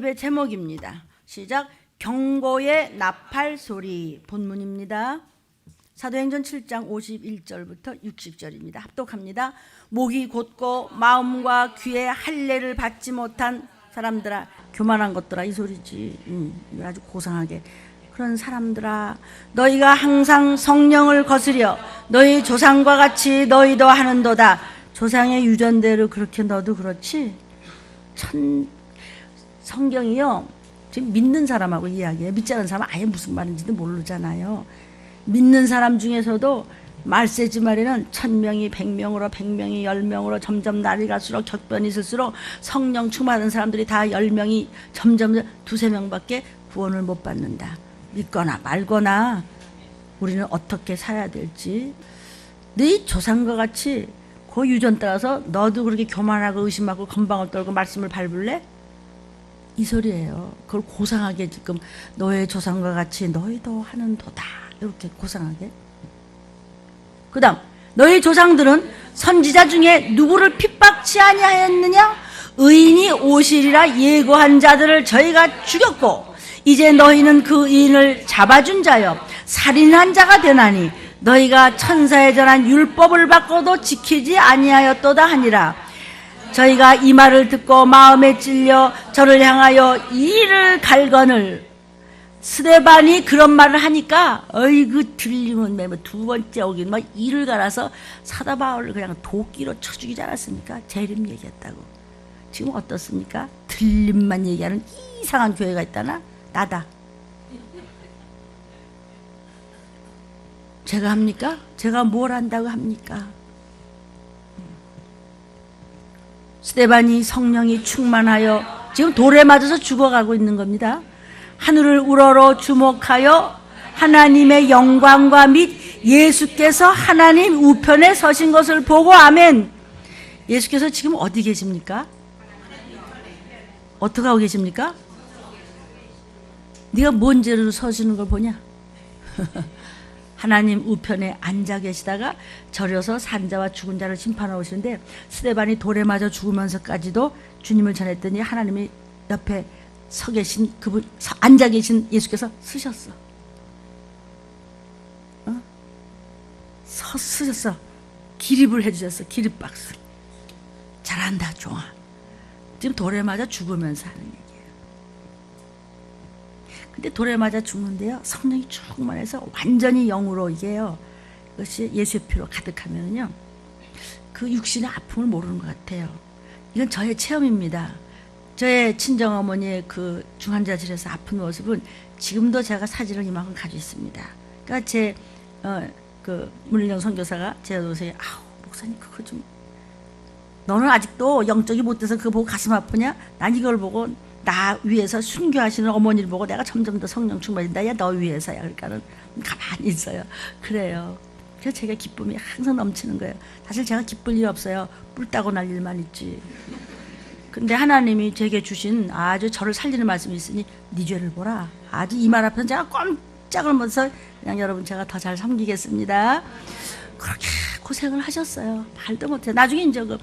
예배 제목입니다. 시작. 경고의 나팔 소리. 본문입니다. 사도행전 7장 51절부터 60절입니다. 합독합니다. 목이 곧고 마음과 귀에 할례를 받지 못한 사람들아, 교만한 것들아, 이 소리지. 이거 아주 고상하게. 그런 사람들아, 너희가 항상 성령을 거스려 너희 조상과 같이 너희도 하는도다. 조상의 유전대로 그렇게 너도 그렇지. 성경이요, 지금 믿는 사람하고 이야기해요. 믿지 않는 사람은 아예 무슨 말인지도 모르잖아요. 믿는 사람 중에서도 말세지 말에는 1000명이 100명으로 100명이 10명으로 점점 날이 갈수록 격변이 있을수록 성령 충만한 사람들이 다 10명이 점점 두세 명밖에 구원을 못 받는다. 믿거나 말거나 우리는 어떻게 살아야 될지. 네 조상과 같이 그 유전 따라서 너도 그렇게 교만하고 의심하고 건방을 떨고 말씀을 밟을래? 이 소리예요. 그걸 고상하게 지금 너의 조상과 같이 너희도 하는도다. 이렇게 고상하게. 그 다음, 너희 조상들은 선지자 중에 누구를 핍박치 아니하였느냐? 의인이 오시리라 예고한 자들을 저희가 죽였고 이제 너희는 그 의인을 잡아준 자여 살인한 자가 되나니 너희가 천사에 전한 율법을 받고도 지키지 아니하였도다 하니라. 저희가 이 말을 듣고 마음에 찔려 저를 향하여 이를 갈거늘. 스데반이 그런 말을 하니까 어이구 들리면 두 번째 오긴 막 이를 갈아서 사도 바울을 그냥 도끼로 쳐 죽이지 않았습니까? 재림 얘기했다고. 지금 어떻습니까? 들림만 얘기하는 이상한 교회가 있다나? 나다. 제가 합니까? 제가 뭘 한다고 합니까? 스데반이 성령이 충만하여 지금 돌에 맞아서 죽어가고 있는 겁니다. 하늘을 우러러 주목하여 하나님의 영광과 및 예수께서 하나님 우편에 서신 것을 보고 아멘. 예수께서 지금 어디 계십니까? 어떻게 하고 계십니까? 네가 뭔 죄로 서시는 걸 보냐? 하나님 우편에 앉아 계시다가 절여서 산자와 죽은 자를 심판하고 오시는데 스데반이 돌에 맞아 죽으면서까지도 주님을 전했더니 하나님이 옆에 서 계신 그분, 앉아 계신 예수께서 쓰셨어. 쓰셨어. 기립을 해주셨어. 기립박수. 잘한다, 종아. 지금 돌에 맞아 죽으면서 하는 얘기예요. 근데 돌에 맞아 죽는데요, 성령이 충만해서 완전히 영으로 이게요, 이것이 예수의 피로 가득하면요, 그 육신의 아픔을 모르는 것 같아요. 이건 저의 체험입니다. 저의 친정어머니의 그 중환자실에서 아픈 모습은 지금도 제가 사진을 이만큼 가지고 있습니다. 그러니까 제 그 문일영 선교사가 제 동생이, 아우 목사님 그거 좀, 너는 아직도 영적이 못 돼서 그거 보고 가슴 아프냐? 난 이걸 보고 나 위해서 순교하시는 어머니를 보고 내가 점점 더 성령 충만해진다. 야, 너 위해서야. 그러니까는 가만히 있어요. 그래요. 그래서 제가 기쁨이 항상 넘치는 거예요. 사실 제가 기쁠 일 없어요. 뿔 따고 날 일만 있지. 근데 하나님이 제게 주신 아주 저를 살리는 말씀이 있으니 네 죄를 보라. 아주 이 말 앞에서 제가 꼼짝을 못해서 그냥 여러분 제가 더 잘 섬기겠습니다. 그렇게 고생을 하셨어요. 말도 못해. 나중에 이제 그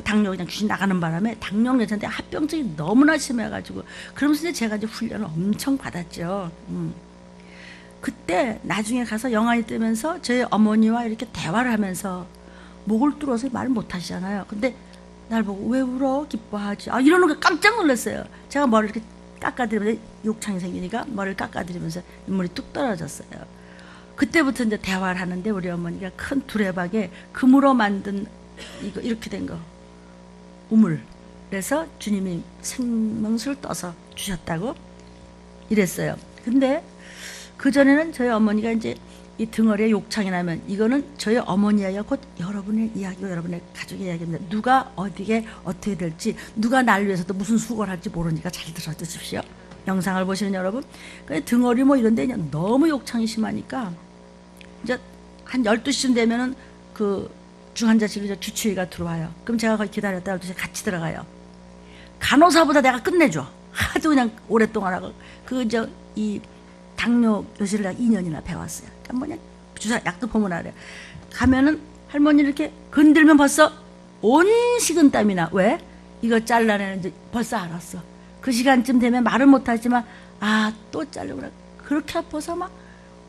당뇨 그냥 귀신 나가는 바람에 당뇨 괜찮은데 합병증이 너무나 심해가지고 그러면서 이제 제가 이제 훈련을 엄청 받았죠. 그때 나중에 가서 영안이 뜨면서 저희 어머니와 이렇게 대화를 하면서 목을 뚫어서 말을 못 하시잖아요. 근데 날 보고 왜 울어? 기뻐하지. 아, 이러는 거 깜짝 놀랐어요. 제가 머리를 이렇게 깎아드리면서 욕창이 생기니까 머리를 깎아드리면서 눈물이 뚝 떨어졌어요. 그때부터 이제 대화를 하는데 우리 어머니가 큰 두레박에 금으로 만든 이거 이렇게 된 거 우물, 그래서 주님이 생명수를 떠서 주셨다고 이랬어요. 근데 그전에는 저희 어머니가 이제 이 등허리에 욕창이 나면 이거는 저희 어머니야 곧 여러분의 이야기고 여러분의 가족의 이야기입니다. 누가 어디에 어떻게 될지, 누가 날 위해서도 무슨 수고를 할지 모르니까 잘 들어주십시오. 영상을 보시는 여러분, 등허리 뭐 이런 데 너무 욕창이 심하니까 이제 한 12시쯤 되면은 그 중환자실로 주치의가 들어와요. 그럼 제가 거기 기다렸다가 12시에 같이 들어가요. 간호사보다 내가 끝내줘. 하도 그냥 오랫동안 하고 이 당뇨 교실을 2년이나 배웠어요. 그러니까 뭐냐, 주사 약도 보면 알아요. 가면은 할머니 이렇게 건들면 벌써 온 식은땀이 나. 왜? 이거 잘라내는지 벌써 알았어. 그 시간쯤 되면 말은 못하지만 또 자르구나. 그렇게 아파서 막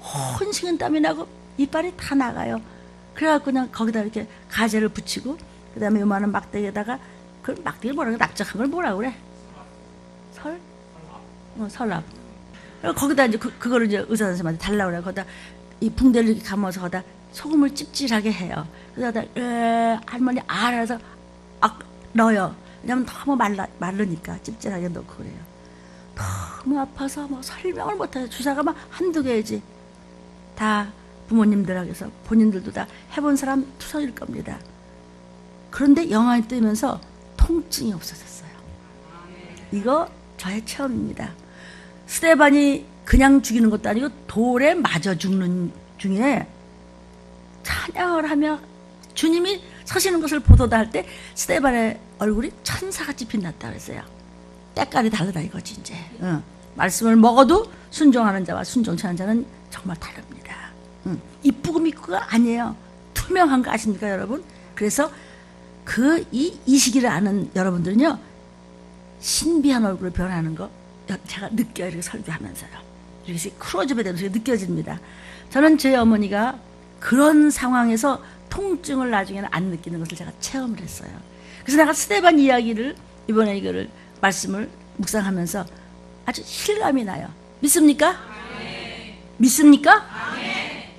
혼식은 땀이 나고 이빨이 다 나가요. 그래갖고 그냥 거기다 이렇게 가재를 붙이고 그 다음에 요만한 막대기에다가 그 막대기 뭐라 그래? 납작한 걸 뭐라 그래? 설랍. 그리고 거기다 이제 그거를 이제 의사 선생님한테 달라고 그래. 거기다 이 붕대를 이렇게 감아서 거기다 소금을 찝찝하게 해요. 그러다 할머니 알아서 넣어요. 왜냐면 너무 마르니까 찝찝하게 넣고 그래요. 너무 아파서 뭐 설명을 못해요. 주사가 막 한두 개지. 다 부모님들에게서 본인들도 다 해본 사람 투성일 겁니다. 그런데 영화에 뜨면서 통증이 없어졌어요. 이거 저의 체험입니다. 스데반이 그냥 죽이는 것도 아니고 돌에 맞아 죽는 중에 찬양을 하며 주님이 서시는 것을 보도다 할 때 스데반의 얼굴이 천사같이 빛났다 그랬어요. 때깔이 다르다 이거지 이제. 말씀을 먹어도 순종하는 자와 순종치 않은 자는 정말 다릅니다. 이쁘고 믿고가 아니에요. 투명한 거 아십니까 여러분? 그래서 이 시기를 아는 여러분들은요, 신비한 얼굴로 변하는 거 제가 느껴요. 이렇게 설교하면서요. 이렇게 크로즈업이 되면서 느껴집니다. 저는 제 어머니가 그런 상황에서 통증을 나중에는 안 느끼는 것을 제가 체험을 했어요. 그래서 내가 스데반 이야기를 이번에 이거를 말씀을 묵상하면서 아주 실감이 나요. 믿습니까? 네. 믿습니까? 네.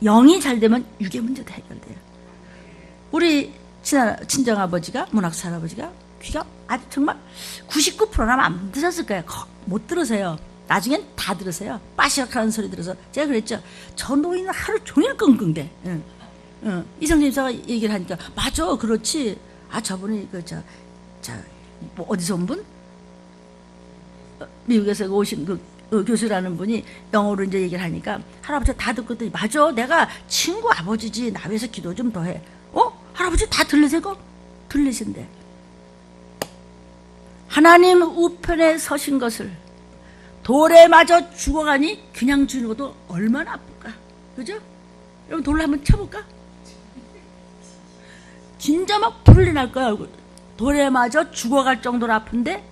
영이 잘 되면 육의 문제도 해결돼요. 우리 친정아버지가 문학사 할아버지가 귀가 아주 정말 99%는 안 드셨을 거예요. 못 들으세요. 나중엔 다 들으세요. 빠시락하는 소리 들어서 제가 그랬죠. 저 노인은 하루 종일 끙끙대. 이성진 집사가 얘기를 하니까 맞아 그렇지. 저분이 뭐 어디서 온 분? 미국에서 오신 교수라는 분이 영어로 이제 얘기를 하니까 할아버지가 다 듣고 있더니 맞아 내가 친구 아버지지 나 위해서 기도 좀 더 해. 할아버지 다 들리세요? 들리신대. 하나님 우편에 서신 것을 돌에 맞아 죽어가니 그냥 죽는 것도 얼마나 아플까? 그죠? 여러분 돌로 한번 쳐볼까? 진짜 막 불이 날 거야. 얼굴. 돌에 맞아 죽어갈 정도로 아픈데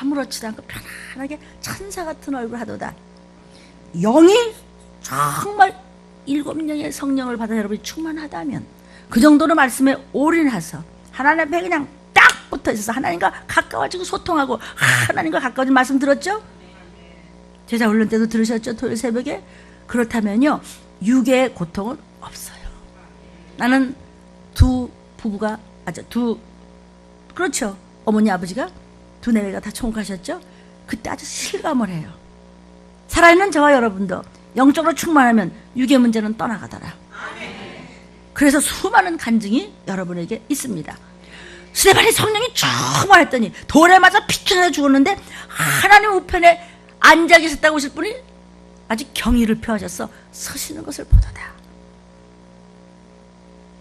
아무렇지도 않고 편안하게 천사 같은 얼굴 하도다. 영이 정말 7명의 성령을 받아 여러분이 충만하다면 그 정도로 말씀에 올인해서 하나님 앞에 그냥 딱 붙어 있어서 하나님과 가까워지고 소통하고 하나님과 가까워진 말씀 들었죠? 제자 훈련 때도 들으셨죠? 토요일 새벽에? 그렇다면요 육의 고통은 없어요. 나는 두 부부가 그렇죠. 어머니 아버지가 두 내외가 다 총각하셨죠? 그때 아주 실감을 해요. 살아있는 저와 여러분도 영적으로 충만하면 육의 문제는 떠나가더라. 그래서 수많은 간증이 여러분에게 있습니다. 스데반이 성령이 충만했더니 돌에 맞아 피투내서 죽었는데 하나님 우편에 앉아 계셨다고 하실 분이 아직 경의를 표하셔서 서시는 것을 보도다.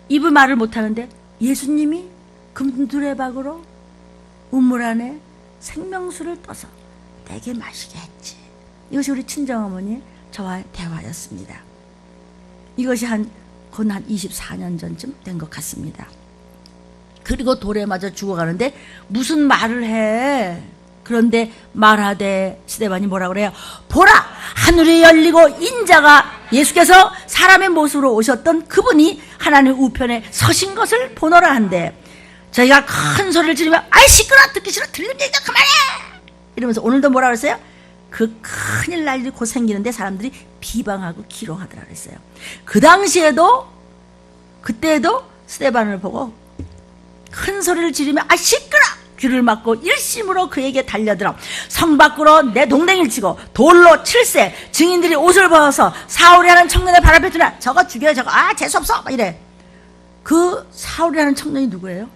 입을 말을 못하는데 예수님이 금두레박으로 우물 안에 생명수를 떠서 내게 마시게 했지. 이것이 우리 친정어머니 저와의 대화였습니다. 이것이 한 24년 전쯤 된 것 같습니다. 그리고 돌에 맞아 죽어가는데 무슨 말을 해. 그런데 말하되 스데반이 뭐라 그래요? 보라! 하늘이 열리고 인자가 예수께서 사람의 모습으로 오셨던 그분이 하나님 우편에 서신 것을 보노라 한대. 저희가 큰 소리를 지르면 아이 시끄러워 듣기 싫어 들리는 얘기가 그만해 이러면서 오늘도 뭐라 그랬어요? 그 큰일 날 일이 곧 생기는데 사람들이 비방하고 기롱하더라 그랬어요. 그 당시에도 그때도 스데반을 보고 큰 소리를 지르면 아 시끄러 귀를 막고 일심으로 그에게 달려들어 성 밖으로 내 동댕이를 치고 돌로 칠세 증인들이 옷을 벗어서 사울이라는 청년의 발 앞에 두나 저거 죽여요 저거 재수없어 막 이래. 그 사울이라는 청년이 누구예요?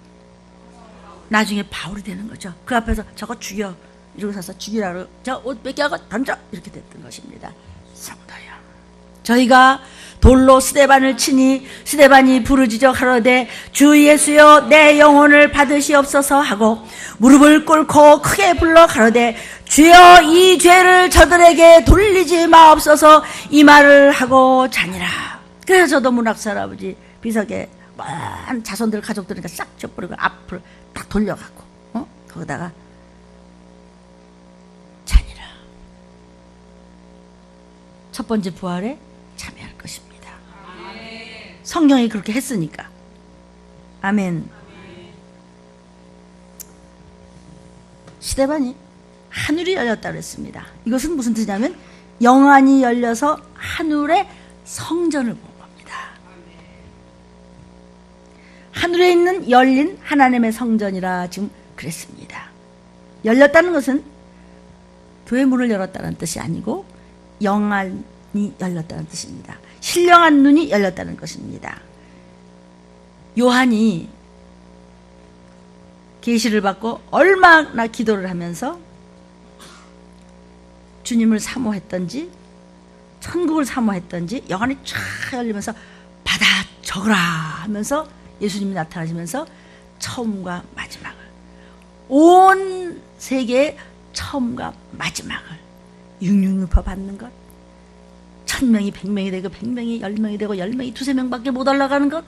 나중에 바울이 되는 거죠. 그 앞에서 저거 죽여 이러고 서서 죽이라고 저 옷 뺏겨가고 던져 이렇게 됐던 것입니다. 성도요, 저희가 돌로 스데반을 치니 스데반이 부르짖어 가로되 주 예수여 내 영혼을 받으시옵소서 하고 무릎을 꿇고 크게 불러 가로되 주여 이 죄를 저들에게 돌리지 마옵소서 이 말을 하고 자니라. 그래서 저도 문학사 할아버지 비석에 먼 자손들 가족들이니까 싹 쳐버리고 앞을 딱 돌려갖고 거기다가 첫 번째 부활에 참여할 것입니다. 성경이 그렇게 했으니까. 아멘. 시대반이 하늘이 열렸다고 그랬습니다. 이것은 무슨 뜻이냐면 영안이 열려서 하늘의 성전을 본 겁니다. 하늘에 있는 열린 하나님의 성전이라 지금 그랬습니다. 열렸다는 것은 교회 문을 열었다는 뜻이 아니고 영안이 열렸다는 뜻입니다. 신령한 눈이 열렸다는 것입니다. 요한이 계시를 받고 얼마나 기도를 하면서 주님을 사모했던지 천국을 사모했던지 영안이 쫙 열리면서 받아 적으라 하면서 예수님이 나타나시면서 처음과 마지막을, 온 세계의 처음과 마지막을 666파 받는 것, 1000명이 100명이 되고 100명이 10명이 되고 10명이 2~3명밖에 못 올라가는 것,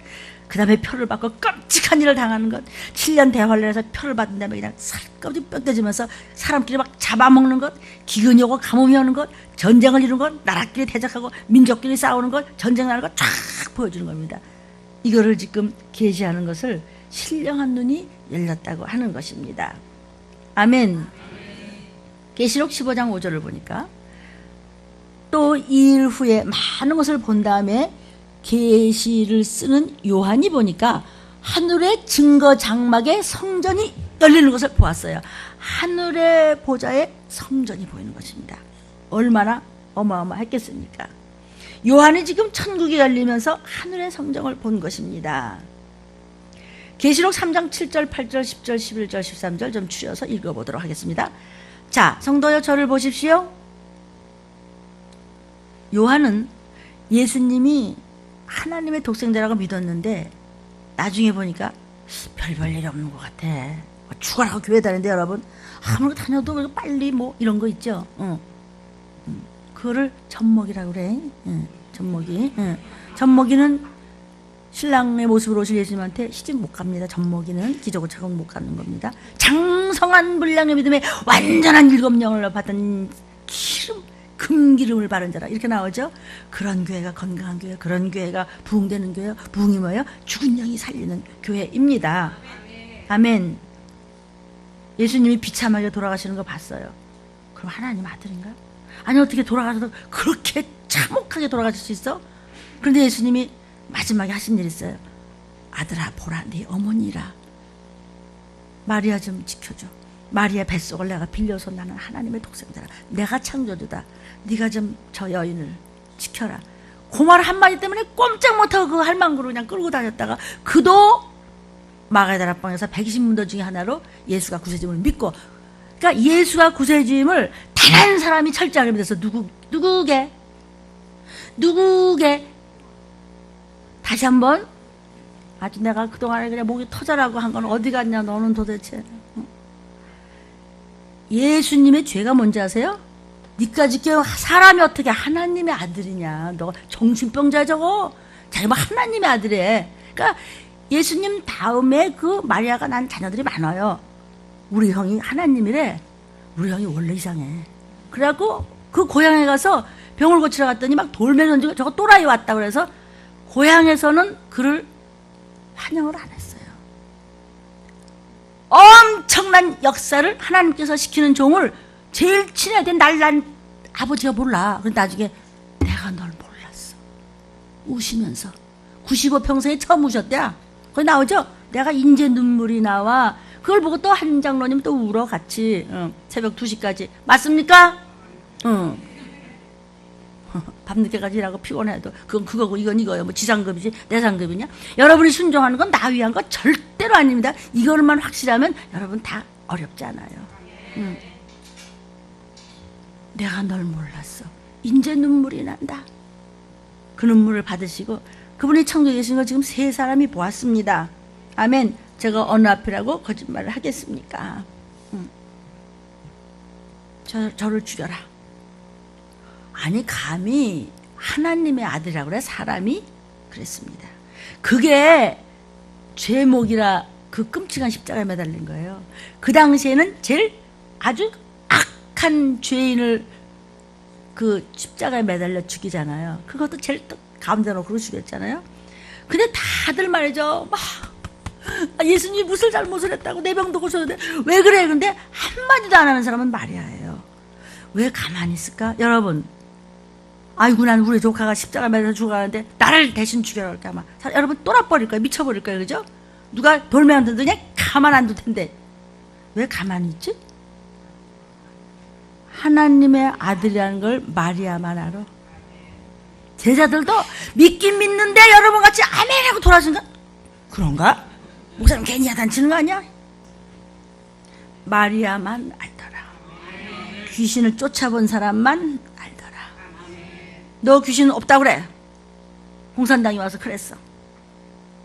그 다음에 표를 받고 끔찍한 일을 당하는 것, 7년 대환란에서 표를 받은 다음에 그냥 살까지 뼈대지면서 사람끼리 막 잡아먹는 것, 기근이 오고 가뭄이 오는 것, 전쟁을 이루는 것, 나라끼리 대적하고 민족끼리 싸우는 것, 전쟁하는 것 쫙 보여주는 겁니다. 이거를 지금 계시하는 것을 신령한 눈이 열렸다고 하는 것입니다. 아멘. 계시록 15장 5절을 보니까 또 2일 후에 많은 것을 본 다음에 계시를 쓰는 요한이 보니까 하늘의 증거 장막의 성전이 열리는 것을 보았어요. 하늘의 보좌에 성전이 보이는 것입니다. 얼마나 어마어마했겠습니까? 요한이 지금 천국이 열리면서 하늘의 성전을 본 것입니다. 계시록 3장 7절, 8절, 10절, 11절, 13절 좀 추려서 읽어보도록 하겠습니다. 자, 성도여 저를 보십시오. 요한은 예수님이 하나님의 독생자라고 믿었는데 나중에 보니까 별 일이 없는 것 같아. 죽어라고 교회 다니는데 여러분 아무리 다녀도 빨리 뭐 이런 거 있죠. 그거를 젖먹이라고 그래. 젖먹이. 젖먹이는 신랑의 모습으로 오실 예수님한테 시집 못 갑니다. 젖먹이는 기저고 차고 못 가는 겁니다. 장성한 분량의 믿음에 완전한 일곱령을 받은 기름, 금기름을 바른 자라 이렇게 나오죠. 그런 교회가 건강한 교회, 그런 교회가 부흥되는 교회. 부흥이 뭐예요? 죽은 영이 살리는 교회입니다. 아멘. 예수님이 비참하게 돌아가시는 거 봤어요. 그럼 하나님 아들인가? 아니 어떻게 돌아가셔도 그렇게 참혹하게 돌아가실 수 있어? 그런데 예수님이 마지막에 하신 일이 있어요. 아들아 보라 네 어머니라. 마리아 좀 지켜줘. 마리아 뱃속을 내가 빌려서 나는 하나님의 독생자라. 내가 창조주다. 네가 좀 저 여인을 지켜라. 그 말 한마디 때문에 꼼짝 못하고 그 할망구를 그냥 끌고 다녔다가 그도 마가다락방에서 120문도 중에 하나로 예수가 구세주임을 믿고, 그러니까 예수가 구세주임을 단 한 사람이 철저하게 믿어서 누구게 다시 한번 아주 내가 그동안에 그냥 목이 터져라고 한 건 어디 갔냐 너는 도대체. 예수님의 죄가 뭔지 아세요? 니까지 껴 사람이 어떻게 하나님의 아들이냐. 너 정신병자 저거. 자기가 하나님의 아들이래. 그러니까 예수님 다음에 그 마리아가 난 자녀들이 많아요. 우리 형이 하나님이래. 우리 형이 원래 이상해. 그래갖고 그 고향에 가서 병을 고치러 갔더니 막 돌멩이 던지고 저거 또라이 왔다 그래서 고향에서는 그를 환영을 안 했어요. 엄청난 역사를 하나님께서 시키는 종을 제일 친해야 된 날란 아버지가 몰라. 그런데 나중에 내가 널 몰랐어. 우시면서 95평생에 처음 우셨대야. 거기 나오죠? 내가 인제 눈물이 나와. 그걸 보고 또 한 장로님 또 울어 같이. 새벽 2시까지. 맞습니까? 밤늦게까지 일하고 피곤해도 그건 그거고 이건 이거예요. 뭐 지상급이지 내 상급이냐? 여러분이 순종하는 건 나 위한 거 절대로 아닙니다. 이거만 확실하면 여러분 다 어렵지 않아요. 내가 널 몰랐어. 인제 눈물이 난다. 그 눈물을 받으시고 그분이 천국에 계신 걸 지금 3사람이 보았습니다. 아멘. 제가 어느 앞이라고 거짓말을 하겠습니까? 저를 죽여라. 아니 감히 하나님의 아들이라고 그래 사람이? 그랬습니다. 그게 죄목이라 그 끔찍한 십자가에 매달린 거예요. 그 당시에는 제일 아주 악한 죄인을 그 십자가에 매달려 죽이잖아요. 그것도 제일 가운데 놓고 죽였잖아요. 근데 다들 말이죠. 막 예수님이 무슨 잘못을 했다고 내 병도 고쳤는데 왜 그래? 근데 한마디도 안 하는 사람은 마리아예요. 왜 가만히 있을까? 여러분, 아이고 난 우리 조카가 십자가 매달려 죽어가는데 나를 대신 죽여라 그럴까 아마 여러분 또라버릴 거예요. 미쳐버릴 거예요. 그죠? 누가 돌면 안 되더냐? 가만 안 둘 텐데 왜 가만히 있지? 하나님의 아들이라는 걸 마리아만 알아. 제자들도 믿긴 믿는데 여러분 같이 아멘 하고 돌아서는가? 그런가? 목사님 괜히 야단치는 거 아니야? 마리아만 알더라. 귀신을 쫓아본 사람만 알더라. 너 귀신 없다고 그래. 공산당이 와서 그랬어.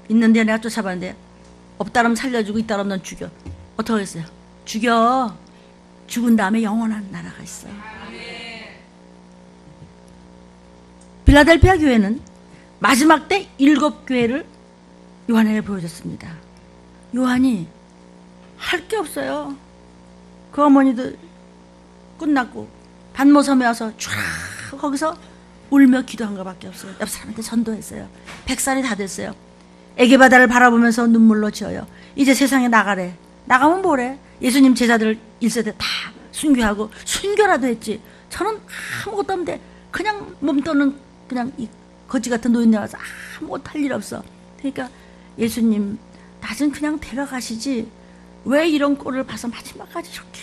있는데 내가 쫓아봤는데 없다 그러면 살려주고 있다 그러면 넌 죽여. 어떻게 하겠어요? 죽여. 죽은 다음에 영원한 나라가 있어. 빌라델피아 교회는 마지막 때 7교회를 요한에게 보여줬습니다. 요한이 할 게 없어요. 그 어머니들 끝났고 반모섬에 와서 쫙 거기서 울며 기도한 것밖에 없어요. 옆 사람한테 전도했어요. 100살이 다 됐어요. 에게바다를 바라보면서 눈물로 지어요. 이제 세상에 나가래. 나가면 뭐래? 예수님 제자들 1세대 다 순교하고 순교라도 했지. 저는 아무것도 없는데 그냥 몸떠는 그냥 이 거지 같은 노인네 와서 아무것도 할 일 없어. 그러니까 예수님 낮은 그냥 데려가시지 왜 이런 꼴을 봐서 마지막까지 이렇게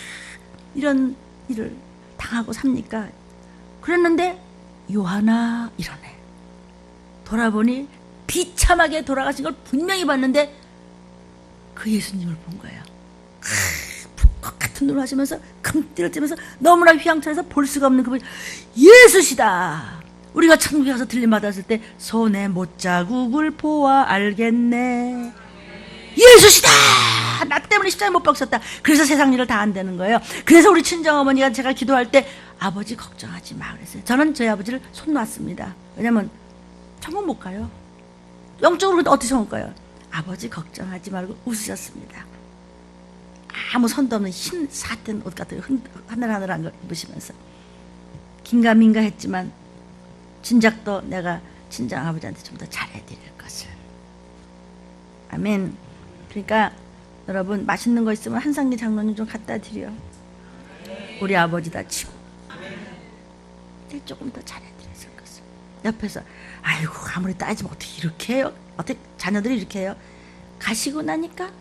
이런 일을 당하고 삽니까? 그랬는데 요하나 이러네. 돌아보니 비참하게 돌아가신 걸 분명히 봤는데 그 예수님을 본 거예요. 불꽃 같은 눈을 하시면서 금띠를 찌면서 너무나 휘황찬에서 볼 수가 없는 그분 예수시다. 우리가 천국에 가서 들림받았을 때 손에 못자국을 보아 알겠네. 예수시다. 나 때문에 십자가에 못 박혔다. 그래서 세상 일을 다 안 되는 거예요. 그래서 우리 친정어머니가 제가 기도할 때 아버지 걱정하지 마 그랬어요. 저는 저희 아버지를 손 놨습니다. 왜냐면 천국 못 가요. 영적으로 어떻게 못 가요? 아버지 걱정하지 말고 웃으셨습니다. 아무 선도 없는 흰 사텐 옷 같은 하늘하늘한 걸 입으시면서 긴가민가 했지만 진작도 내가 친정 아버지한테 좀 더 잘해드릴 것을. 아멘. 그러니까 여러분 맛있는 거 있으면 한상기 장로님 좀 갖다 드려. 우리 아버지다 치고 조금 더 잘해드렸을 것을. 옆에서 아이고 아무리 따지면 어떻게 이렇게 해요? 어떻게 자녀들이 이렇게 해요? 가시고 나니까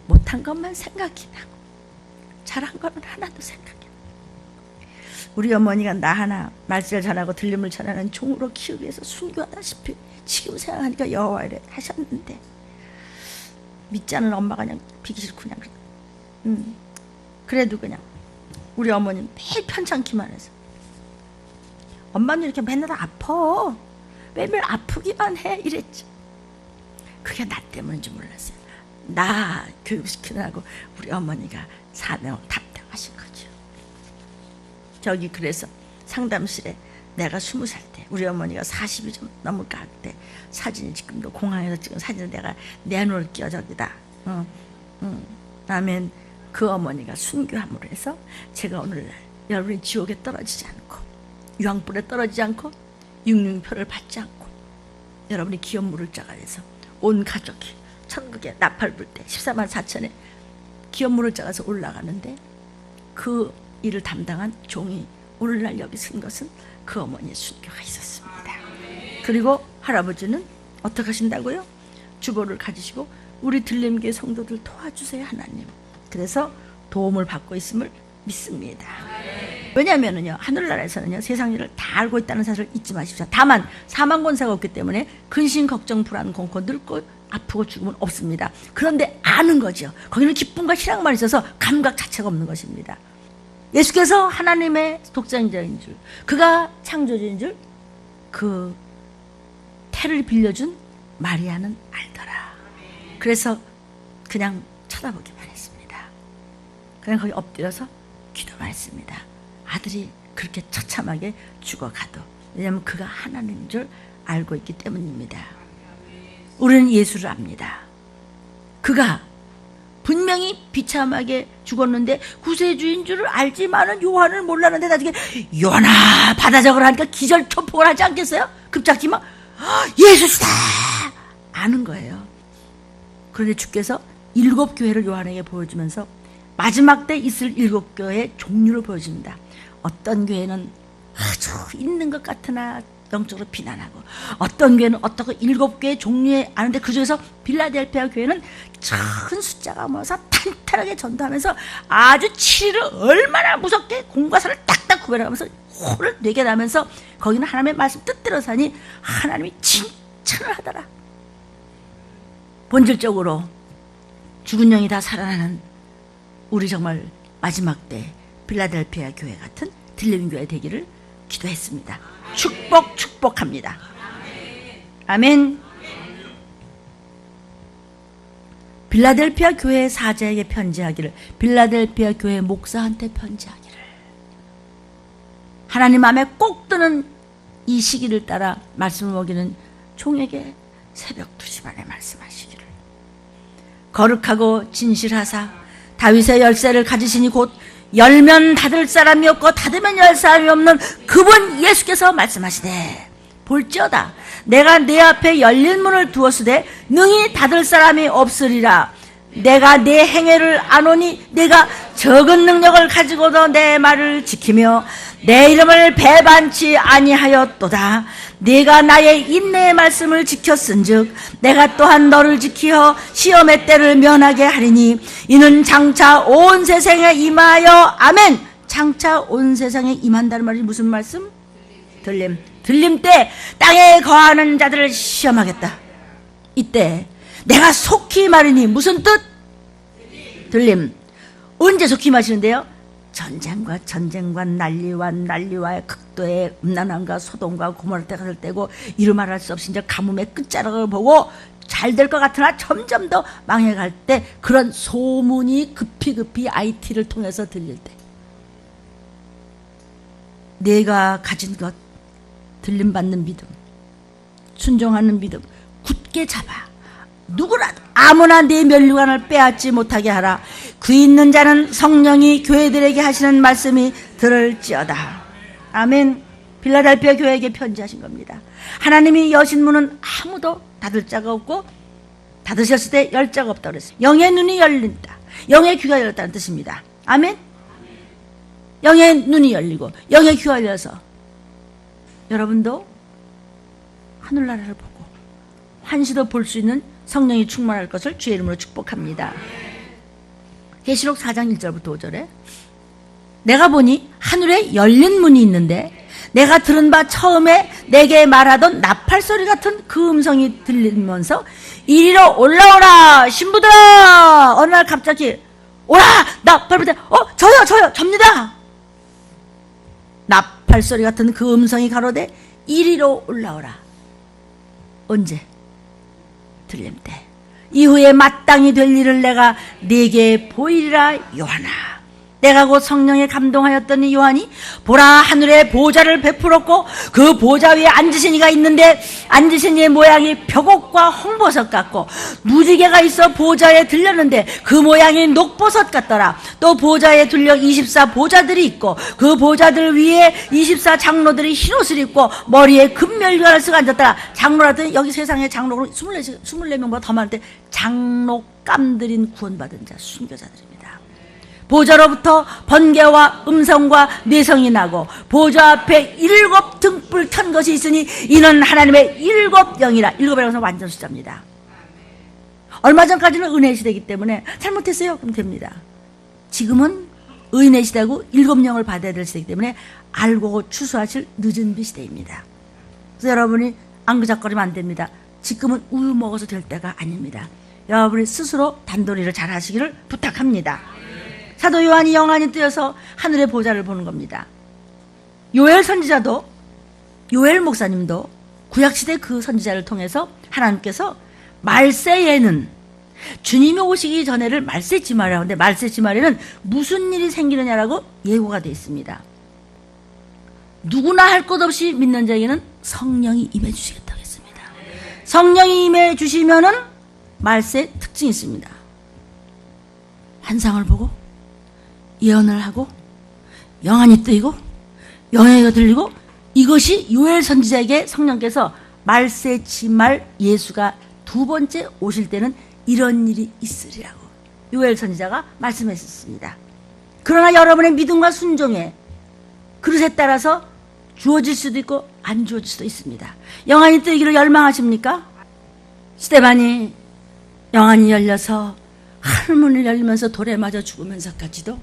못한 것만 생각이 나고 잘한 거는 하나도 생각이 나고. 우리 어머니가 나 하나 말씀을 잘하고 들림을 잘하는 종으로 키우기 위해서 순교하다시피 지금 생각하니까 여호와 이래 하셨는데 믿지 않는 엄마가 그냥 비기 싫고 그냥 그래도 그냥 우리 어머니는 매일 편찮기만 해서 엄마는 이렇게 맨날 아파 매일 아프기만 해 이랬지. 그게 나 때문인지 몰랐어요. 나 교육시키느라고 우리 어머니가 사명을 담당하신 거죠. 저기 그래서 상담실에 내가 20살 때 우리 어머니가 40이 좀 넘을까 할 때 사진이 지금도 공항에서 찍은 사진을 내가 내놓을게요. 저기다. 다음엔 그 어머니가 순교함으로 해서 제가 오늘날 여러분이 지옥에 떨어지지 않고 유황불에 떨어지지 않고 육륜표를 받지 않고 여러분이 기업 물을 자가 돼서 온 가족이 천국에 나팔 불 때 14만 4천에 기업 물을 자가서 올라가는데 그 일을 담당한 종이 오늘날 여기 쓴 것은 그 어머니의 순교가 있었습니다. 그리고 할아버지는 어떻게 하신다고요? 주보를 가지시고 우리 들림교회 성도들 도와주세요 하나님. 그래서 도움을 받고 있음을 믿습니다. 왜냐하면요 하늘나라에서는요 세상 일을 다 알고 있다는 사실을 잊지 마십시오. 다만 사망 권세가 없기 때문에 근심 걱정 불안 공고 늙고 아프고 죽으면 없습니다. 그런데 아는 거죠. 거기는 기쁨과 희락만 있어서 감각 자체가 없는 것입니다. 예수께서 하나님의 독생자인 줄, 그가 창조주인 줄, 그 태를 빌려준 마리아는 알더라. 그래서 그냥 쳐다보기만 했습니다. 그냥 거기 엎드려서 기도만 했습니다. 아들이 그렇게 처참하게 죽어가도. 왜냐하면 그가 하나님인 줄 알고 있기 때문입니다. 우리는 예수를 압니다. 그가 분명히 비참하게 죽었는데 구세주인 줄을 알지만은 요한을 몰랐는데 나중에 요한아 받아 적으라 하니까 기절초풍을 하지 않겠어요? 급작지 막 예수시다 아는 거예요. 그런데 주께서 7교회를 요한에게 보여주면서 마지막 때 있을 7교회의 종류를 보여줍니다. 어떤 교회는 아주 있는 것 같으나 영적으로 비난하고, 어떤 교회는 어떻고 7개의 종류에 아는데 그중에서 빌라델피아 교회는 큰 숫자가 모여서 탄탄하게 전도하면서 아주 7일을 얼마나 무섭게 공과 사를 딱딱 구별하면서 혼을 내게 나면서 거기는 하나님의 말씀 뜻대로 사니 하나님이 칭찬을 하더라. 본질적으로 죽은 영이 다 살아나는 우리 정말 마지막 때 빌라델피아 교회 같은 들림 교회 되기를 기도했습니다. 축복합니다. 아멘. 빌라델피아 교회 사자에게 편지하기를, 빌라델피아 교회 목사한테 편지하기를. 하나님 마음에 꼭 드는 이 시기를 따라 말씀을 먹이는 종에게 새벽 2시 반에 말씀하시기를. 거룩하고 진실하사 다윗의 열쇠를 가지시니 곧 열면 닫을 사람이 없고 닫으면 열 사람이 없는 그분 예수께서 말씀하시되, 볼지어다 내가 내 앞에 열린 문을 두었으되 능히 닫을 사람이 없으리라. 내가 내 행위를 아노니 내가 적은 능력을 가지고도 내 말을 지키며 내 이름을 배반치 아니하였도다. 네가 나의 인내의 말씀을 지켰은즉 내가 또한 너를 지키어 시험의 때를 면하게 하리니 이는 장차 온 세상에 임하여. 아멘. 장차 온 세상에 임한다는 말이 무슨 말씀? 들림 때 땅에 거하는 자들을 시험하겠다. 이때 내가 속히 말하니 무슨 뜻? 들림. 언제 속히 마시는데요? 전쟁과 난리와 극도의 음란함과 소돔과 고모라 때가 될 때고 이루말할 수 없이 이제 가뭄의 끝자락을 보고 잘 될 것 같으나 점점 더 망해갈 때, 그런 소문이 급히 IT를 통해서 들릴 때 내가 가진 것, 들림받는 믿음, 순종하는 믿음 굳게 잡아 누구라도 아무나 내 면류관을 빼앗지 못하게 하라. 귀 있는 자는 성령이 교회들에게 하시는 말씀이 들을지어다. 아멘. 빌라델피아 교회에게 편지하신 겁니다. 하나님이 여신 문은 아무도 닫을 자가 없고 닫으셨을 때 열 자가 없다고 그랬어요. 영의 눈이 열린다. 영의 귀가 열렸다는 뜻입니다. 아멘. 영의 눈이 열리고 영의 귀가 열려서 여러분도 하늘나라를 보고 환시도 볼 수 있는 성령이 충만할 것을 주의 이름으로 축복합니다. 계시록 4장 1절부터 5절에 내가 보니 하늘에 열린 문이 있는데 내가 들은 바 처음에 내게 말하던 나팔소리 같은 그 음성이 들리면서 이리로 올라오라 신부들아. 어느 날 갑자기 오라 나팔부터 저요 접니다. 나팔소리 같은 그 음성이 가로되 이리로 올라오라. 언제? 들림 때. 이후에 마땅히 될 일을 내가 네게 보이리라. 요한아, 내가 곧 성령에 감동하였더니 요한이 보라 하늘에 보좌를 베풀었고 그 보좌 위에 앉으신 이가 있는데 앉으신 이의 모양이 벽옥과 홍보석 같고 무지개가 있어 보좌에 들렸는데 그 모양이 녹보석 같더라. 또 보좌에 둘려 24 보좌들이 있고 그 보좌들 위에 24 장로들이 흰옷을 입고 머리에 금멸관을 쓰고 앉았더라. 장로라더니 여기 세상에 장로는 24명보다 더 많은데 장로감 들인 구원받은 자 순교자들입니다. 보좌로부터 번개와 음성과 뇌성이 나고 보좌 앞에 7 등불 켠 것이 있으니 이는 하나님의 7 영이라. 7이라고 완전 숫자입니다. 얼마 전까지는 은혜의 시대이기 때문에 잘못했어요 그럼 됩니다. 지금은 의인의 시대고 7 영을 받아야 될 시대이기 때문에 알고 추수하실 늦은 비 시대입니다. 그래서 여러분이 안그작거리면 안 됩니다. 지금은 우유 먹어서 될 때가 아닙니다. 여러분이 스스로 단도리를 잘 하시기를 부탁합니다. 사도 요한이 영안이 뜨여서 하늘의 보좌를 보는 겁니다. 요엘 선지자도, 요엘 목사님도 구약시대 그 선지자를 통해서 하나님께서 말세에는 주님이 오시기 전에를 말세지말이라고 하는데 말세지말에는 무슨 일이 생기느냐라고 예고가 되어 있습니다. 누구나 할 것 없이 믿는 자에게는 성령이 임해 주시겠다고 했습니다. 성령이 임해 주시면은 말세 특징이 있습니다. 환상을 보고 예언을 하고 영안이 뜨이고 영예가 들리고, 이것이 요엘 선지자에게 성령께서 말세치 말 예수가 두 번째 오실 때는 이런 일이 있으리라고 요엘 선지자가 말씀했었습니다. 그러나 여러분의 믿음과 순종에 그릇에 따라서 주어질 수도 있고 안 주어질 수도 있습니다. 영안이 뜨기를 열망하십니까? 스데반이 영안이 열려서 하늘문을 열리면서 돌에 맞아 죽으면서까지도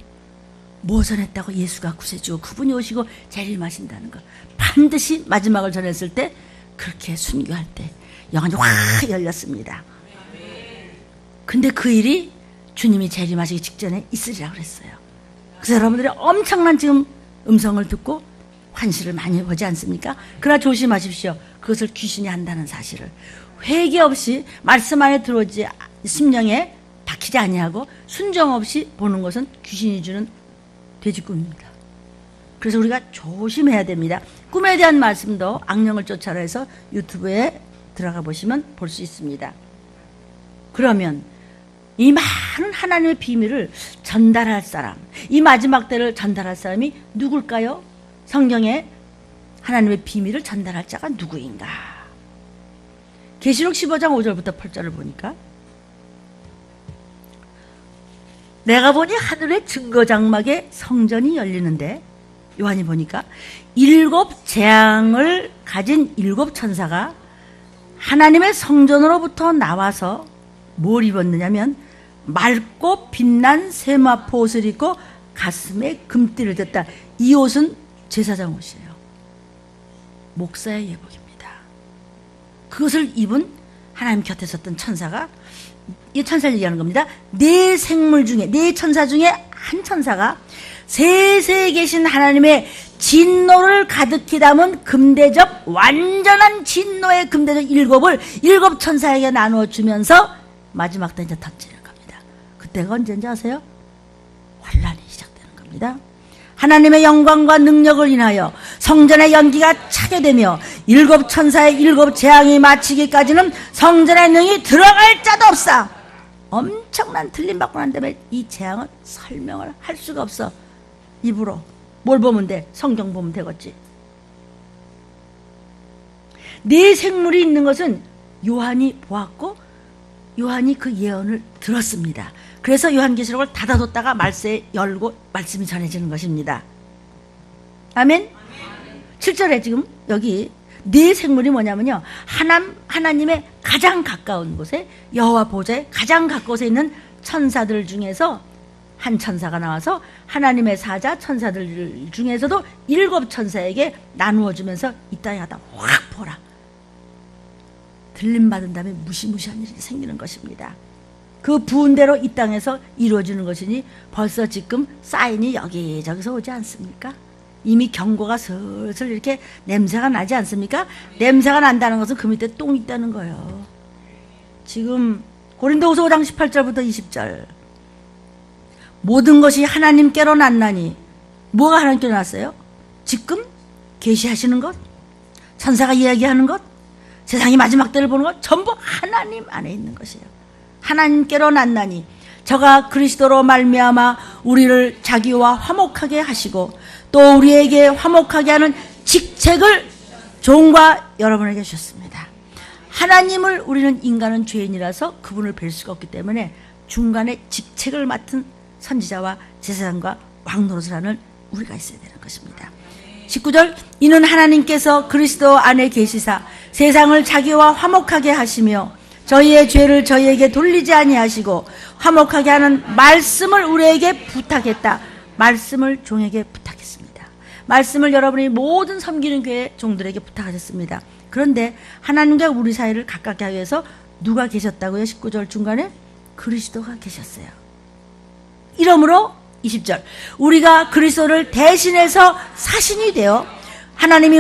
무엇을 했다고? 예수가 구세주고 그분이 오시고 재림하신다는 것, 반드시 마지막을 전했을 때 그렇게 순교할 때 영안이 확 열렸습니다. 근데 그 일이 주님이 재림하시기 직전에 있으리라고 그랬어요. 그래서 여러분들이 엄청난 지금 음성을 듣고 환시를 많이 보지 않습니까? 그러나 조심하십시오. 그것을 귀신이 한다는 사실을. 회개 없이 말씀 안에 들어오지, 심령에 박히지 아니하고 순종 없이 보는 것은 귀신이 주는 돼지꿈입니다. 그래서 우리가 조심해야 됩니다. 꿈에 대한 말씀도 악령을 쫓아라 해서 유튜브에 들어가 보시면 볼 수 있습니다. 그러면 이 많은 하나님의 비밀을 전달할 사람, 이 마지막 때를 전달할 사람이 누굴까요? 성경에 하나님의 비밀을 전달할 자가 누구인가? 계시록 15장 5절부터 8절을 보니까, 내가 보니 하늘의 증거장막에 성전이 열리는데, 요한이 보니까 7 재앙을 가진 7 천사가 하나님의 성전으로부터 나와서 뭘 입었느냐면 맑고 빛난 세마포 옷을 입고 가슴에 금띠를 댔다. 이 옷은 제사장 옷이에요. 목사의 예복입니다. 그것을 입은 하나님 곁에 섰던 천사가, 이 천사를 얘기하는 겁니다. 네 생물 중에, 네 천사 중에 한 천사가 세세에 계신 하나님의 진노를 가득히 담은 금대접, 완전한 진노의 금대접 7을 7 천사에게 나누어 주면서 마지막 때 이제 던지는 겁니다. 그때가 언제인지 아세요? 환란이 시작되는 겁니다. 하나님의 영광과 능력을 인하여 성전의 연기가 차게 되며 7 천사의 7 재앙이 마치기까지는 성전의 능이 들어갈 자도 없사. 엄청난 틀림받고 난 다음에 이 재앙은 설명을 할 수가 없어. 입으로 뭘 보면 돼? 성경 보면 되겠지. 네 생물이 있는 것은 요한이 보았고 요한이 그 예언을 들었습니다. 그래서 요한계시록을 닫아뒀다가 말세에 열고 말씀이 전해지는 것입니다. 아멘? 7절에 지금 여기 네 생물이 뭐냐면요, 하나님의 가장 가까운 곳에, 여호와 보좌에 가장 가까운 있는 천사들 중에서 한 천사가 나와서 하나님의 사자 천사들 중에서도 7 천사에게 나누어 주면서 이 땅에 갖다 확 보라. 들림받은 다음에 무시무시한 일이 생기는 것입니다. 그 부은대로 이 땅에서 이루어지는 것이니 벌써 지금 사인이 여기저기서 오지 않습니까? 이미 경고가 슬슬 이렇게 냄새가 나지 않습니까? 냄새가 난다는 것은 그 밑에 똥이 있다는 거예요. 지금 고린도후서 5장 18절부터 20절, 모든 것이 하나님께로 났나니, 뭐가 하나님께로 났어요? 지금 계시하시는 것, 천사가 이야기하는 것, 세상이 마지막 때를 보는 것, 전부 하나님 안에 있는 것이에요. 하나님께로 났나니 저가 그리스도로 말미암아 우리를 자기와 화목하게 하시고 또 우리에게 화목하게 하는 직책을 종과 여러분에게 주셨습니다. 하나님을, 우리는 인간은 죄인이라서 그분을 뵐 수가 없기 때문에 중간에 직책을 맡은 선지자와 제사장과 왕노릇을 하는 우리가 있어야 되는 것입니다. 19절, 이는 하나님께서 그리스도 안에 계시사 세상을 자기와 화목하게 하시며 저희의 죄를 저희에게 돌리지 아니하시고 화목하게 하는 말씀을 우리에게 부탁했다. 말씀을 종에게 부탁했습니다. 말씀을 여러분이 모든 섬기는 교회 종들에게 부탁하셨습니다. 그런데 하나님과 우리 사이를 가깝게 하기 위해서 누가 계셨다고요? 19절 중간에 그리스도가 계셨어요. 이러므로 20절, 우리가 그리스도를 대신해서 사신이 되어 하나님이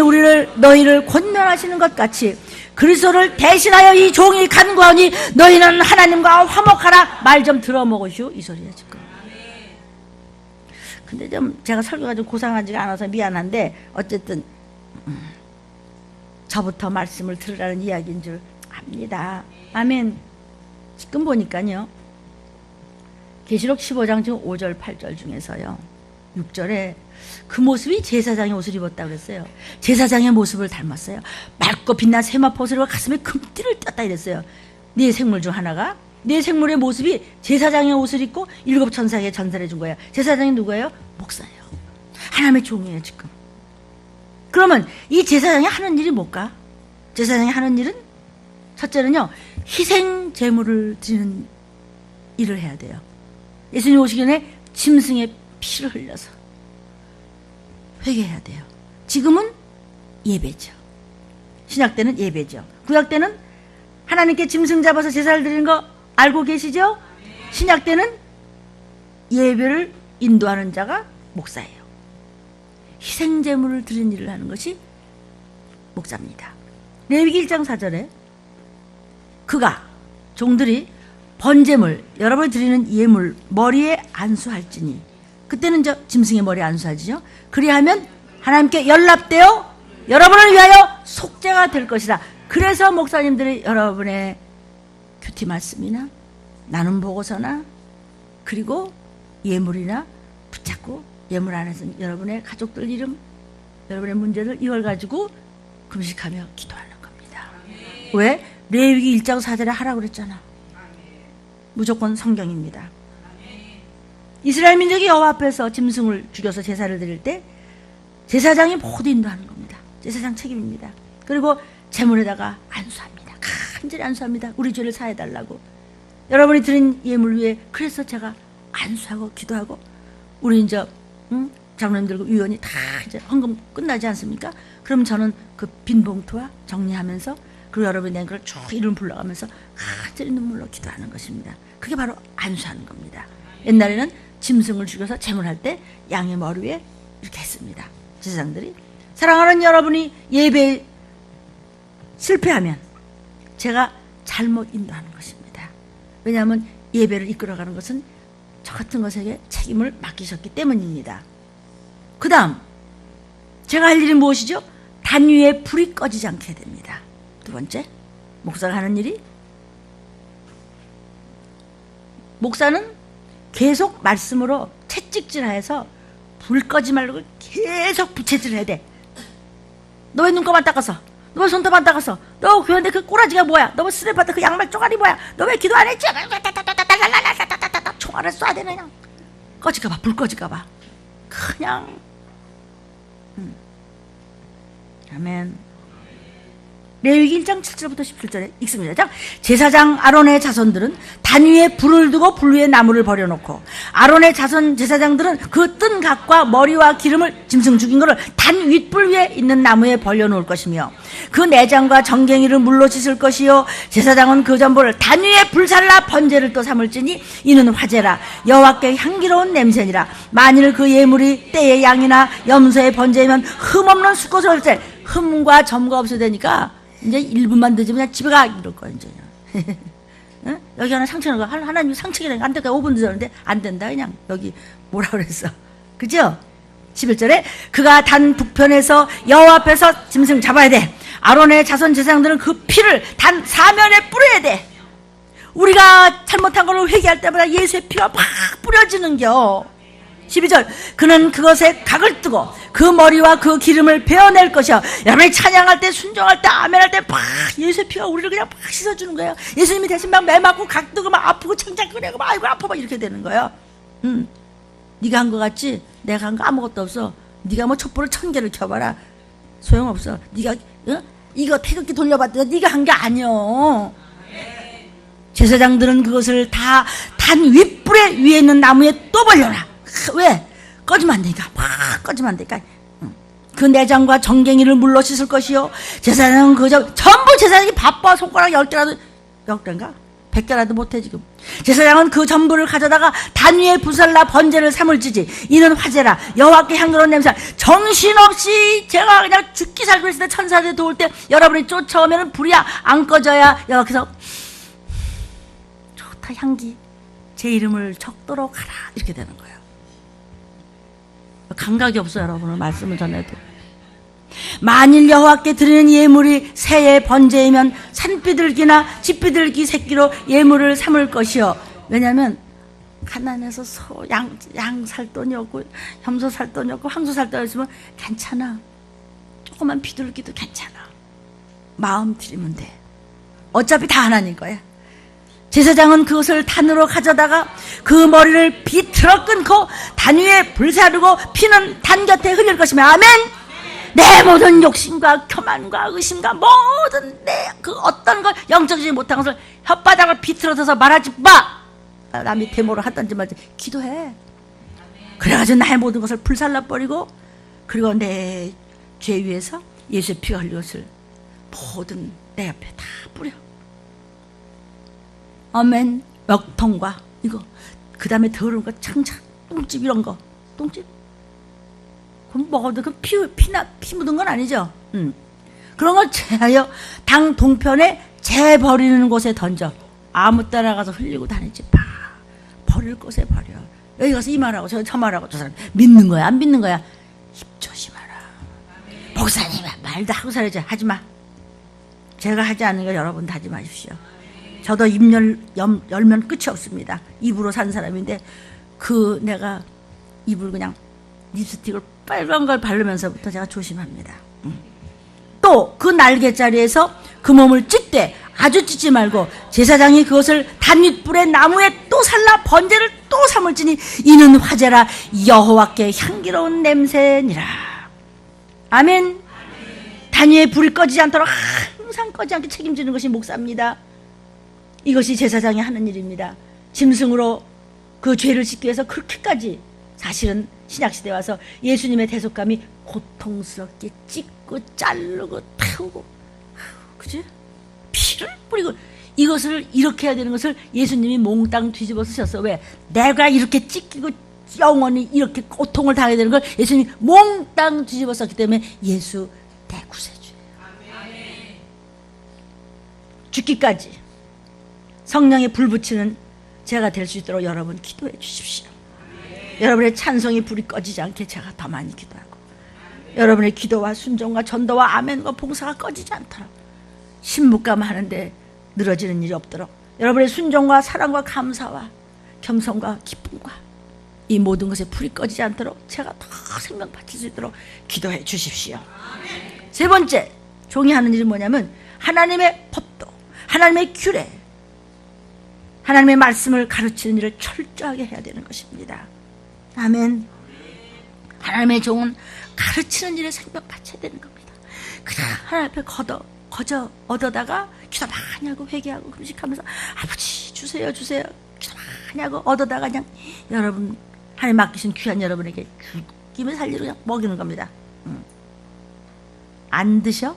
너희를 권면하시는 것 같이 그리스도를 대신하여 이 종이 간구하니 너희는 하나님과 화목하라. 말 좀 들어먹으시오, 이 소리야 지금. 근데 좀 제가 설교가 좀 고상하지가 않아서 미안한데 어쨌든 저부터 말씀을 들으라는 이야기인 줄 압니다. 아멘. 지금 보니까요, 계시록 15장 지금 5절 8절 중에서요 6절에 그 모습이 제사장의 옷을 입었다고 그랬어요. 제사장의 모습을 닮았어요. 맑고 빛난 세마포 옷을 가슴에 금띠를 떴다 이랬어요. 네 생물 중 하나가 네 생물의 모습이 제사장의 옷을 입고 7 천사에게 전달해 준 거예요. 제사장이 누구예요? 목사예요. 하나님의 종이에요 지금. 그러면 이 제사장이 하는 일이 뭘까? 제사장이 하는 일은 첫째는요 희생 제물을 드리는 일을 해야 돼요. 예수님 오시기 전에 짐승의 피를 흘려서 회개해야 돼요. 지금은 예배죠. 신약 때는 예배죠. 구약 때는 하나님께 짐승 잡아서 제사를 드리는 거 알고 계시죠? 신약 때는 예배를 인도하는 자가 목사예요. 희생제물을 드리는 일을 하는 것이 목사입니다. 레위기 1장 4절에 그가 종들이 번제물 여러분이 드리는 예물 머리에 안수할지니 그때는 저 짐승의 머리에 안수하지요. 그리하면 하나님께 연락되어 여러분을 위하여 속죄가 될 것이다. 그래서 목사님들이 여러분의 큐티 말씀이나 나눔 보고서나 그리고 예물이나 붙잡고 예물 안에서 여러분의 가족들 이름 여러분의 문제를 이걸 가지고 금식하며 기도하는 겁니다. 왜? 레위기 1장 4절에 하라고 그랬잖아. 무조건 성경입니다. 이스라엘 민족이 여호와 앞에서 짐승을 죽여서 제사를 드릴 때 제사장이 모두 인도하는 겁니다. 제사장 책임입니다. 그리고 제물에다가 안수합니다. 간절히 안수합니다. 우리 죄를 사해달라고. 여러분이 드린 예물 위에 그래서 제가 안수하고 기도하고 우리 이제 장로님들과 위원이 다 이제 헌금 끝나지 않습니까? 그럼 저는 그 빈 봉투와 정리하면서 그리고 여러분이 낸 걸 쭉 이름 불러가면서 간절히 눈물로 기도하는 것입니다. 그게 바로 안수하는 겁니다. 옛날에는 짐승을 죽여서 제물할 때 양의 머리 위에 이렇게 했습니다. 제사장들이. 사랑하는 여러분이 예배에 실패하면 제가 잘못 인도하는 것입니다. 왜냐하면 예배를 이끌어가는 것은 저 같은 것에게 책임을 맡기셨기 때문입니다. 그 다음 제가 할 일이 무엇이죠? 단 위에 불이 꺼지지 않게 됩니다. 두 번째, 목사가 하는 일이 목사는 계속 말씀으로 채찍질해서 불 꺼지 말고 계속 부채질을 해야 돼. 너 왜 눈곱만 닦았어? 너 왜 손톱 안 닦았어? 너 교회인데 그 꼬라지가 뭐야? 너 왜 스냅 받은 그 양말 쪼가리 뭐야? 너 왜 기도 안 했지? 총알을 쏴야 되네 그냥. 꺼질까봐 불 꺼질까봐 그냥 아멘. 레위기 1장 7절부터 17절에 읽습니다. 제사장 아론의 자손들은 단 위에 불을 두고 불 위에 나무를 버려놓고 아론의 자손 제사장들은 그 뜬 각과 머리와 기름을 짐승 죽인 것을 단 윗불 위에 있는 나무에 벌려놓을 것이며 그 내장과 정갱이를 물로 씻을 것이요 제사장은 그 전부를 단 위에 불살라 번제를 또 삼을지니 이는 화제라 여호와께 향기로운 냄새니라. 만일 그 예물이 떼의 양이나 염소의 번제이면 흠없는 수컷을 할 때 흠과 점과 없어야 되니까 이제 1분만 늦으면 그냥 집에 가 이럴 거야 이제. 응? 여기 하나 상처는 거 하나님 상처기라니까 안 될까? 5분 늦었는데 안 된다 그냥. 여기 뭐라 그랬어? 그죠? 11절에 그가 단 북편에서 여호와 앞에서 짐승 잡아야 돼. 아론의 자손 제사장들은 그 피를 단 사면에 뿌려야 돼. 우리가 잘못한 걸로 회개할 때마다 예수의 피가 막 뿌려지는겨. 12절 그는 그것에 각을 뜨고 그 머리와 그 기름을 베어낼 것이요. 여러분이 찬양할 때 순종할 때 아멘할 때 막 예수의 피가 우리를 그냥 막 씻어주는 거예요. 예수님이 대신 막 매 맞고 각 뜨고 막 아프고 창작거리고 막 아이고 아파 막 이렇게 되는 거예요. 네가 한 거 같지? 내가 한 거 아무것도 없어. 네가 뭐 촛불을 1000개를 켜봐라 소용없어. 네가 이거 태극기 돌려봤더니 네가 한 게 아니여. 제사장들은 그것을 다 단 윗불에 위에 있는 나무에 또 벌려라. 왜? 꺼지면 안 되니까. 막 꺼지면 안 되니까. 그 내장과 정갱이를 물로 씻을 것이요. 제사장은 전부 제사장이 바빠 손가락 10개라도 10개인가? 100개라도 못해 지금. 제사장은 그 전부를 가져다가 단 위에 부살라 번제를 삼을지지 이는 화제라 여호와께 향기로운 냄새. 정신없이 제가 그냥 죽기 살고 있을 때 천사들 도울 때 여러분이 쫓아오면 불이 안 꺼져야 여기서 좋다 향기 제 이름을 적도록 하라 이렇게 되는 거예요. 감각이 없어요 여러분은 말씀을 전해도. 만일 여호와께 드리는 예물이 새의 번제이면 산비둘기나 집비둘기 새끼로 예물을 삼을 것이요. 왜냐하면 가난해서 양 살 돈이 없고 염소 살 돈이 없고 황소 살 돈이 없으면 괜찮아. 조금만 비둘기도 괜찮아. 마음 들이면 돼. 어차피 다 하나님 거야. 제사장은 그것을 단으로 가져다가 그 머리를 비틀어 끊고 단 위에 불사르고 피는 단 곁에 흘릴 것이며 아멘. 내 모든 욕심과 교만과 의심과 모든 내 그 어떤 걸 영적이지 못한 것을 혓바닥을 비틀어서 말하지 마. 남이 데모를 하든지 말든지 기도해. 그래가지고 나의 모든 것을 불살라버리고 그리고 내 죄 위에서 예수의 피가 흘린 것을 모든 내 옆에 다 뿌려. 아멘. 먹통과 이거 그 다음에 더러운 거 창자 똥집 이런 거 똥집 그럼 먹어도 그 피 묻은 건 아니죠. 그런 걸 제하여 당 동편에 재 버리는 곳에 던져. 아무 때나 가서 흘리고 다니지 마. 버릴 곳에 버려. 여기 가서 이 말하고 저 말하고 저 사람 믿는 거야 안 믿는 거야. 입 조심하라. 목사님 말도 하고 살아야지. 하지 마. 제가 하지 않는 거 여러분도 하지 마십시오. 저도 입 열면 끝이 없습니다. 입으로 산 사람인데 내가 입을 그냥 립스틱을 빨간 걸 바르면서부터 제가 조심합니다. 또 그 날개자리에서 그 몸을 찢되 아주 찢지 말고 제사장이 그것을 단윗불의 나무에 또 살라 번제를 또 삼을지니 이는 화제라 여호와께 향기로운 냄새니라. 아멘. 단위에 불이 꺼지지 않도록 항상 꺼지지 않게 책임지는 것이 목사입니다. 이것이 제사장이 하는 일입니다. 짐승으로 그 죄를 씻기 위해서 그렇게까지 사실은 신약시대에 와서 예수님의 대속감이 고통스럽게 찢고 자르고 태우고 그지? 피를 뿌리고 이것을 이렇게 해야 되는 것을 예수님이 몽땅 뒤집어 쓰셨어. 왜? 내가 이렇게 찢기고 영원히 이렇게 고통을 당해야 되는 걸 예수님이 몽땅 뒤집어 썼기 때문에 예수 대구세주예요. 죽기까지 성령에 불 붙이는 제가 될 수 있도록 여러분 기도해 주십시오. 여러분의 찬송이 불이 꺼지지 않게 제가 더 많이 기도하고 여러분의 기도와 순종과 전도와 아멘과 봉사가 꺼지지 않도록 신묵감 하는데 늘어지는 일이 없도록 여러분의 순종과 사랑과 감사와 겸손과 기쁨과 이 모든 것에 불이 꺼지지 않도록 제가 더 생명 바칠 수 있도록 기도해 주십시오. 세 번째 종이 하는 일은 뭐냐면 하나님의 법도 하나님의 규례 하나님의 말씀을 가르치는 일을 철저하게 해야 되는 것입니다. 아멘. 하나님의 종은 가르치는 일에 생명 바쳐야 되는 겁니다. 그냥 하나님 앞에 거저 얻어다가 기도 많이 하고 회개하고 금식하면서 아버지 주세요 주세요 기도 많이 하고 얻어다가 그냥 여러분 하나님 맡기신 귀한 여러분에게 죽임을 살리로 그냥 먹이는 겁니다. 안 드셔?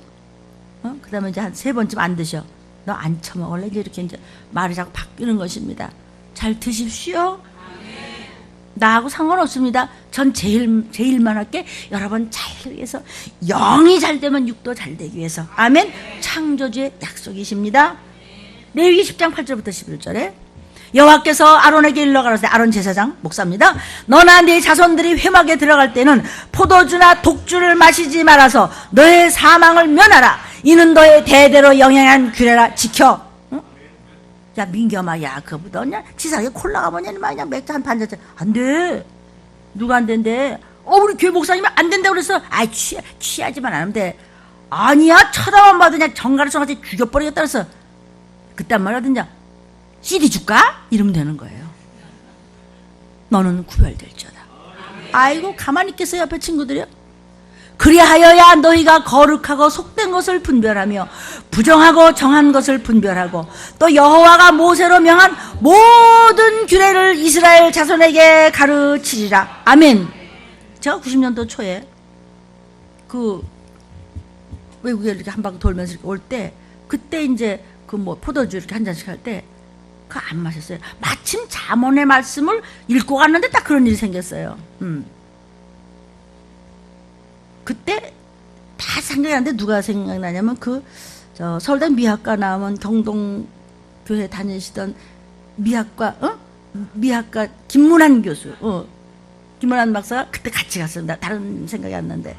그 다음에 이제 한 3번쯤 안 드셔. 너 안 처먹을래? 이렇게 이제 말이 자꾸 바뀌는 것입니다. 잘 드십시오. 나하고 상관없습니다. 전 제일만 할게. 여러분 잘 되기 위해서 영이 잘 되면 육도 잘 되기 위해서. 아멘. 창조주의 약속이십니다. 레위기 10장 8절부터 11절에 여호와께서 아론에게 일러 가라사대 아론 제사장 목사입니다. 너나 네 자손들이 회막에 들어갈 때는 포도주나 독주를 마시지 말아서 너의 사망을 면하라. 이는 너의 대대로 영행한 규례라 지켜. 응? 야 민겸아 야 그거보다 그냥 치사하게 콜라가 뭐냐 그냥 맥주 한 반 잔 안 돼. 누가 안 된대? 우리 교회 목사님이 안 된다고 그래서 아이 취하지만 않으면 돼. 아니야 쳐다만 봐도 그냥 정가르쳐가지고 죽여버리겠다 그래서 그딴 말 하든지 CD 줄까? 이러면 되는 거예요. 너는 구별될지어다. 아이고 가만히 있겠어요 옆에 친구들이요? 그리하여야 너희가 거룩하고 속된 것을 분별하며 부정하고 정한 것을 분별하고 또 여호와가 모세로 명한 모든 규례를 이스라엘 자손에게 가르치리라. 아멘. 제가 90년도 초에 그 외국에 이렇게 한 바퀴 돌면서 이렇게 올 때 그때 이제 그 뭐 포도주 이렇게 한 잔씩 할 때 그거 안 마셨어요. 마침 잠언의 말씀을 읽고 갔는데 딱 그런 일이 생겼어요. 그때 다 생각이 나는데 누가 생각나냐면 저 서울대 미학과 나오면 경동교회 다니시던 미학과 김문환 교수, 김문환 박사가 그때 같이 갔습니다. 다른 생각이 안 나는데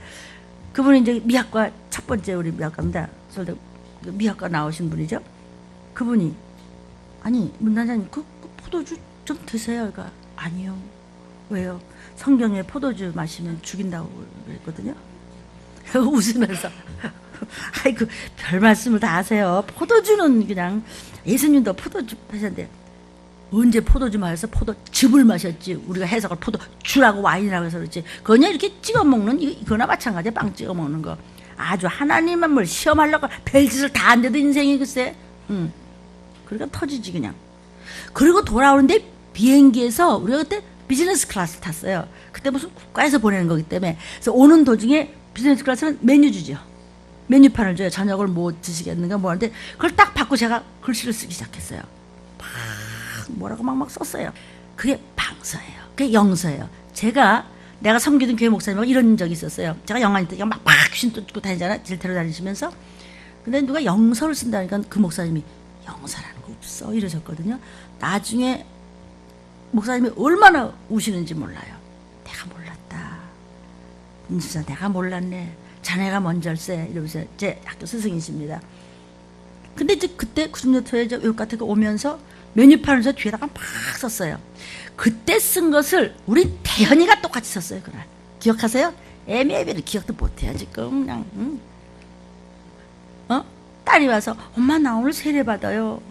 그분이 이제 미학과 첫 번째 우리 미학과입니다. 서울대 미학과 나오신 분이죠. 그분이 아니 문단장님 그 포도주 좀 드세요. 그러니까 아니요. 왜요? 성경에 포도주 마시면 죽인다고 그랬거든요. 웃으면서 아이고 별 말씀을 다 하세요. 포도주는 그냥 예수님도 포도주 하셨는데 언제 포도주 마셔서 포도즙을 마셨지. 우리가 해석을 포도주라고 와인이라고 해서 그렇지. 그냥 이렇게 찍어 먹는 이거나 마찬가지야. 빵 찍어 먹는 거. 아주 하나님만 뭘 시험하려고 별짓을 다 한데도 인생이 글쎄. 그러니까 터지지 그냥. 그리고 돌아오는데 비행기에서 우리가 그때 비즈니스 클래스 탔어요. 그때 무슨 국가에서 보내는 거기 때문에. 그래서 오는 도중에 비즈니스 클래스는 메뉴 주죠. 메뉴판을 줘요. 저녁을 뭐 드시겠는가 뭐 하는데 그걸 딱 받고 제가 글씨를 쓰기 시작했어요. 막 뭐라고 막 썼어요. 그게 방서예요. 그게 영서예요. 내가 섬기던 교회 목사님하고 이런 적이 있었어요. 제가 영안이 때가 막 귀신 쫓고 다니잖아요. 질태로 다니시면서. 근데 누가 영서를 쓴다니까 그 목사님이 영서라는 거 없어 이러셨거든요. 나중에 목사님이 얼마나 우시는지 몰라요. 내가 몰랐다. 인수사 내가 몰랐네. 자네가 먼저일세. 이러면서 제 학교 스승이십니다. 근데 이제 그때 90년도에 이제 외국 같은 거 오면서 메뉴판을 뒤에다가 막 썼어요. 그때 쓴 것을 우리 태연이가 똑같이 썼어요. 그날. 기억하세요? 애매비를 기억도 못해요. 지금 그냥. 딸이 와서 엄마 나 오늘 세례 받아요.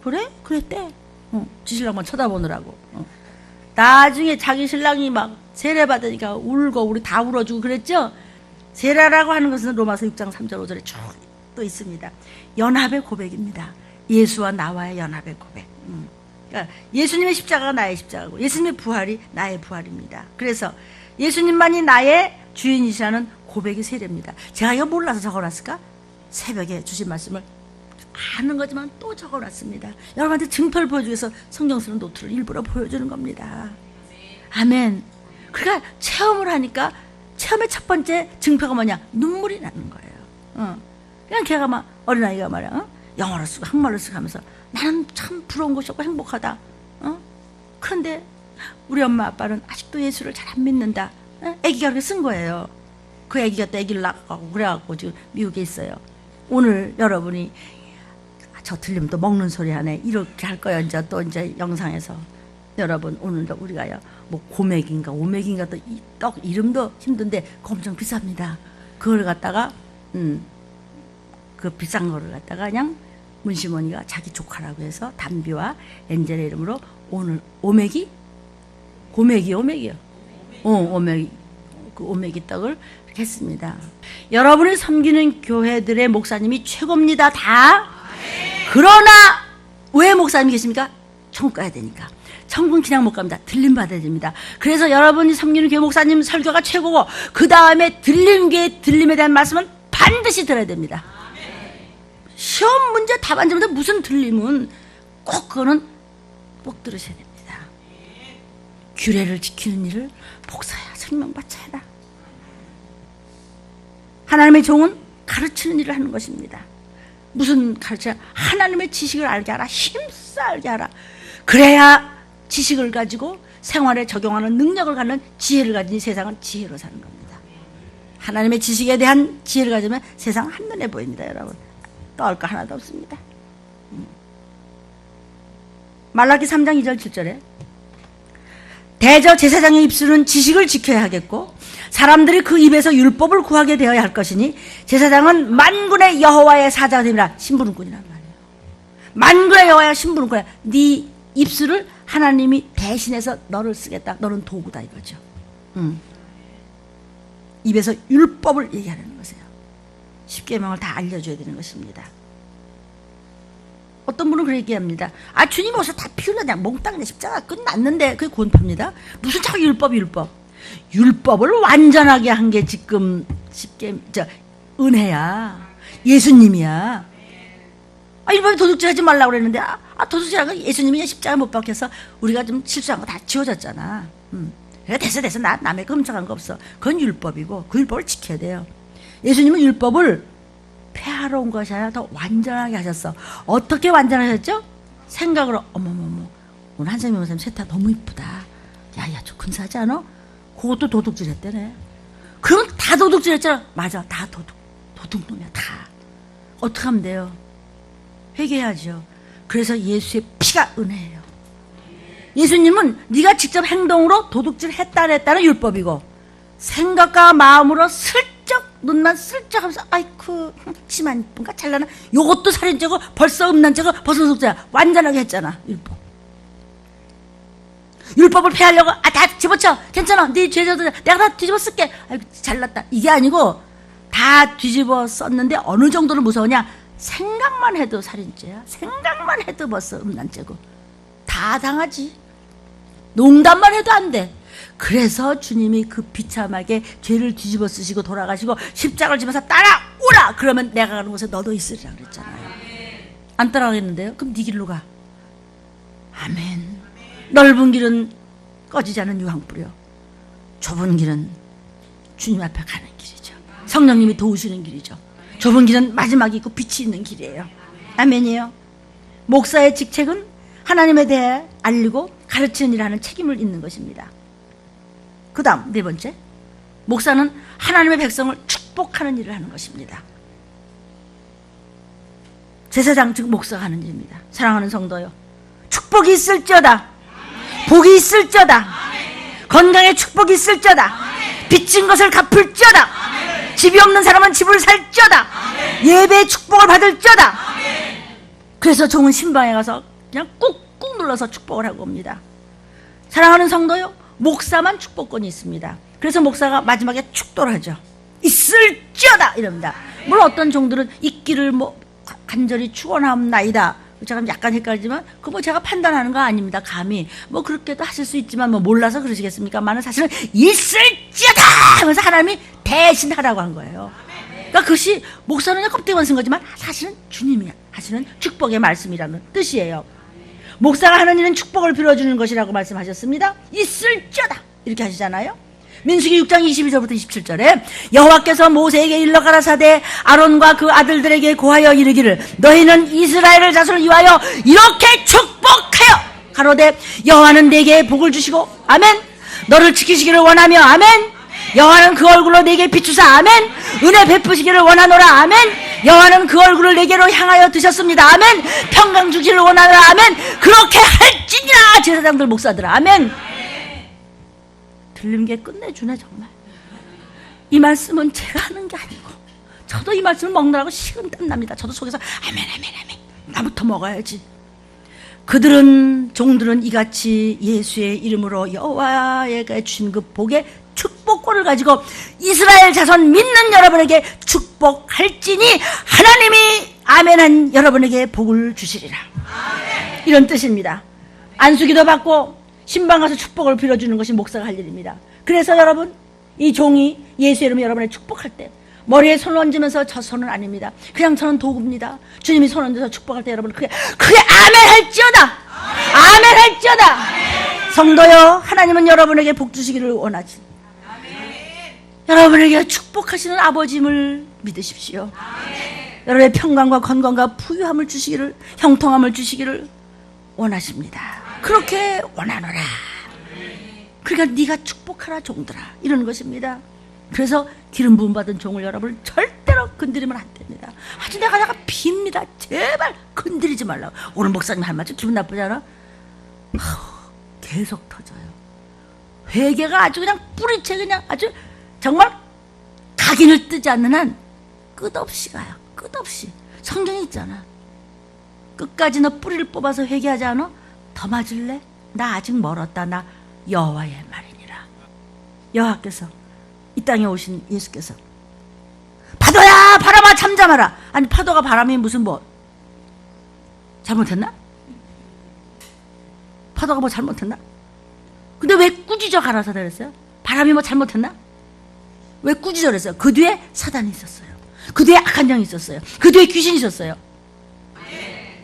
그래? 그랬대. 지신랑만 쳐다보느라고. 나중에 자기 신랑이 막 세례 받으니까 울고 우리 다 울어주고 그랬죠. 세례라고 하는 것은 로마서 6장 3절 5절에 쭉 또 있습니다. 연합의 고백입니다. 예수와 나와의 연합의 고백. 그러니까 예수님의 십자가가 나의 십자가고 예수님의 부활이 나의 부활입니다. 그래서 예수님만이 나의 주인이시라는 고백이 세례입니다. 제가 이거 몰라서 적어놨을까? 새벽에 주신 말씀을 아는 거지만 또 적어놨습니다. 여러분한테 증표를 보여주기 위해서 성경 쓰는 노트를 일부러 보여주는 겁니다. 아멘. 그러니까 체험을 하니까 체험의 첫 번째 증표가 뭐냐? 눈물이 나는 거예요. 그냥 걔가 막 어린아이가 말이야. 영어로 쓰고 한말로 쓰고 하면서 나는 참 부러운 것이 없고 행복하다. 그런데 우리 엄마 아빠는 아직도 예수를 잘 안 믿는다. 애기가 그렇게 쓴 거예요. 그 애기가 또 애기를 낳고 그래갖고 지금 미국에 있어요. 오늘 여러분이 저 들리면 또 먹는 소리 하네. 이렇게 할 거예요. 이제 또 이제 영상에서. 여러분 오늘도 우리가요. 뭐 고맥인가 오맥인가 또 이 떡 이름도 힘든데 그거 엄청 비쌉니다. 그걸 갖다가 그 비싼 거를 갖다가 그냥 문시몬이가 자기 조카라고 해서 담비와 엔젤의 이름으로 오늘 오메기요. 오메기 그 오메기 떡을 이렇게 했습니다. 여러분이 섬기는 교회들의 목사님이 최고입니다. 다. 그러나 왜 목사님이 계십니까? 천국 가야 되니까. 천국은 그냥 못 갑니다. 들림 받아야 됩니다. 그래서 여러분이 섬기는 교회 목사님 설교가 최고고 그 다음에 들림에 대한 말씀은 반드시 들어야 됩니다. 시험 문제 답 안 주는데 무슨 들림은 꼭 그거는 꼭 들으셔야 됩니다. 규례를 지키는 일을 복사야 설명받자 해라. 하나님의 종은 가르치는 일을 하는 것입니다. 무슨 가르쳐야? 하나님의 지식을 알게 하라. 힘써 알게 하라. 그래야 지식을 가지고 생활에 적용하는 능력을 갖는 지혜를 가진 세상은 지혜로 사는 겁니다. 하나님의 지식에 대한 지혜를 가지면 세상 한눈에 보입니다. 여러분. 떠올 거 하나도 없습니다. 말라기 3장 2절 7절에 대저 제사장의 입술은 지식을 지켜야 하겠고 사람들이 그 입에서 율법을 구하게 되어야 할 것이니 제사장은 만군의 여호와의 사자가 됩니다. 심부름꾼이란 말이에요. 만군의 여호와의 심부름꾼이야. 네 입술을 하나님이 대신해서 너를 쓰겠다. 너는 도구다 이거죠. 입에서 율법을 얘기하는 것이에요. 십계명을 다 알려줘야 되는 것입니다. 어떤 분은 그렇게 얘기합니다. 아 주님 어디서 다 피울라냐 몽땅 내 십자가 끝났는데 그게 곤팝니다. 무슨 자꾸 율법을 완전하게 한 게 지금 은혜야. 예수님이야. 일본에 도둑질 하지 말라고 그랬는데 도둑질한 거 예수님이 십자가 못 박혀서 우리가 좀 실수한 거 다 지워졌잖아. 그러니까 됐어 나 남의 거 훔쳐간 거 없어. 그건 율법이고 그 율법을 지켜야 돼요. 예수님은 율법을 폐하러 온 것이 아니라 더 완전하게 하셨어. 어떻게 완전하셨죠? 생각으로 어머머머 오늘 한상민 목사님 세탁 너무 이쁘다. 야야 저 근사하지 않아? 그것도 도둑질 했대네. 그럼 다 도둑질 했잖아. 맞아 다 도둑놈이야 다. 어떻게 하면 돼요? 회개해야죠. 그래서 예수의 피가 은혜예요. 예수님은 네가 직접 행동으로 도둑질 했다 안 했다는 율법이고, 생각과 마음으로 슬쩍 눈만 슬쩍 하면서 아이쿠 치마 이쁜가 잘나나 요것도 살인죄고 벌써 음란죄고 벌써 속죄야 완전하게 했잖아. 율법을 폐하려고 다 집어쳐 괜찮아 네 죄져도 내가 다 뒤집어 쓸게 아이고 잘났다 이게 아니고 다 뒤집어 썼는데 어느 정도로 무서우냐, 생각만 해도 살인죄야, 생각만 해도 벌써 음란죄고 다 당하지. 농담만 해도 안 돼. 그래서 주님이 그 비참하게 죄를 뒤집어 쓰시고 돌아가시고 십자가를 지면서 따라오라 그러면 내가 가는 곳에 너도 있으리라 그랬잖아요. 안 따라가겠는데요? 그럼 네 길로 가. 아멘. 넓은 길은 꺼지지 않은 유황불이요, 좁은 길은 주님 앞에 가는 길이죠. 성령님이 도우시는 길이죠. 좁은 길은 마지막이 있고 빛이 있는 길이에요. 아멘이에요. 목사의 직책은 하나님에 대해 알리고 가르치는 일을 하는 책임을 있는 것입니다. 그 다음 네 번째, 목사는 하나님의 백성을 축복하는 일을 하는 것입니다. 제사장 즉 목사가 하는 일입니다. 사랑하는 성도요, 축복이 있을지어다, 복이 있을지어다, 건강에 축복이 있을지어다, 빚진 것을 갚을지어다, 집이 없는 사람은 집을 살지어다, 예배의 축복을 받을지어다. 그래서 종은 신방에 가서 그냥 꾹꾹 눌러서 축복을 하고 옵니다. 사랑하는 성도요, 목사만 축복권이 있습니다. 그래서 목사가 마지막에 축도를 하죠. 있을지어다 이럽니다. 물론 어떤 종들은 있기를 뭐 간절히 축원하옵나이다. 제가 약간 헷갈리지만 그거 뭐 제가 판단하는 거 아닙니다. 감히 뭐 그렇게도 하실 수 있지만 뭐 몰라서 그러시겠습니까만은 사실은 있을지어다 하면서 하나님이 대신 하라고 한 거예요. 그러니까 그것이 목사는 그냥 껍데기만 쓴 거지만 사실은 주님이 하시는 축복의 말씀이라는 뜻이에요. 목사가 하는 일은 축복을 빌어주는 것이라고 말씀하셨습니다. 있을지어다 이렇게 하시잖아요. 민수기 6장 22절부터 27절에 여호와께서 모세에게 일러 가라사대 아론과 그 아들들에게 고하여 이르기를 너희는 이스라엘의 자손을 위하여 이렇게 축복하여 가로되 여호와는 내게 복을 주시고 아멘, 너를 지키시기를 원하며 아멘, 여호와는 그 얼굴로 내게 비추사 아멘, 은혜 베푸시기를 원하노라 아멘, 여호와는 그 얼굴을 내게로 향하여 드셨습니다 아멘, 평강 주기를 원하노라 아멘, 그렇게 할지니라 제사장들 목사들아 아멘. 들리는 게 끝내주네 정말. 이 말씀은 제가 하는 게 아니고 저도 이 말씀을 먹느라고 식은땀 납니다. 저도 속에서 아멘 아멘 아멘 나부터 먹어야지. 그들은 종들은 이같이 예수의 이름으로 여호와에게 주신 그 복의 축복권을 가지고 이스라엘 자손 믿는 여러분에게 축복할지니 하나님이 아멘한 여러분에게 복을 주시리라. 아멘. 이런 뜻입니다. 안수기도 받고 신방 가서 축복을 빌어주는 것이 목사가 할 일입니다. 그래서 여러분, 이 종이 예수의 이름으로 여러분의 축복할 때 머리에 손을 얹으면서 저 손은 아닙니다. 그냥 저는 도구입니다. 주님이 손 얹어서 축복할 때 여러분 그게 아멘 할지어다. 아멘 할지어다. 성도여, 하나님은 여러분에게 복 주시기를 원하지. 여러분에게 축복하시는 아버지임을 믿으십시오. 여러분의 평강과 건강과 부유함을 주시기를, 형통함을 주시기를 원하십니다. 그렇게 원하노라. 그러니까 네가 축복하라 종들아 이러는 것입니다. 그래서 기름 부음 받은 종을 여러분 절대로 건드리면 안 됩니다. 아주 내가 빕니다. 제발 건드리지 말라고. 오늘 목사님 할 말 좀 기분 나쁘지 않아? 계속 터져요. 회개가 아주 그냥 뿌리채 그냥 아주 정말 각인을 뜨지 않는 한 끝없이 가요. 끝없이. 성경에 있잖아. 끝까지 너 뿌리를 뽑아서 회개하지 않아? 더 맞을래? 나 아직 멀었다. 나 여호와의 말이니라. 여호와께서 이 땅에 오신 예수께서 파도야 바람아 잠잠하라. 아니 파도가 바람이 무슨 뭐 잘못했나? 파도가 뭐 잘못했나? 근데 왜 꾸짖어 가라사 그랬어요? 바람이 뭐 잘못했나? 왜 꾸짖어 그랬어요? 그 뒤에 사단이 있었어요. 그 뒤에 악한 영이 있었어요. 그 뒤에 귀신이 있었어요.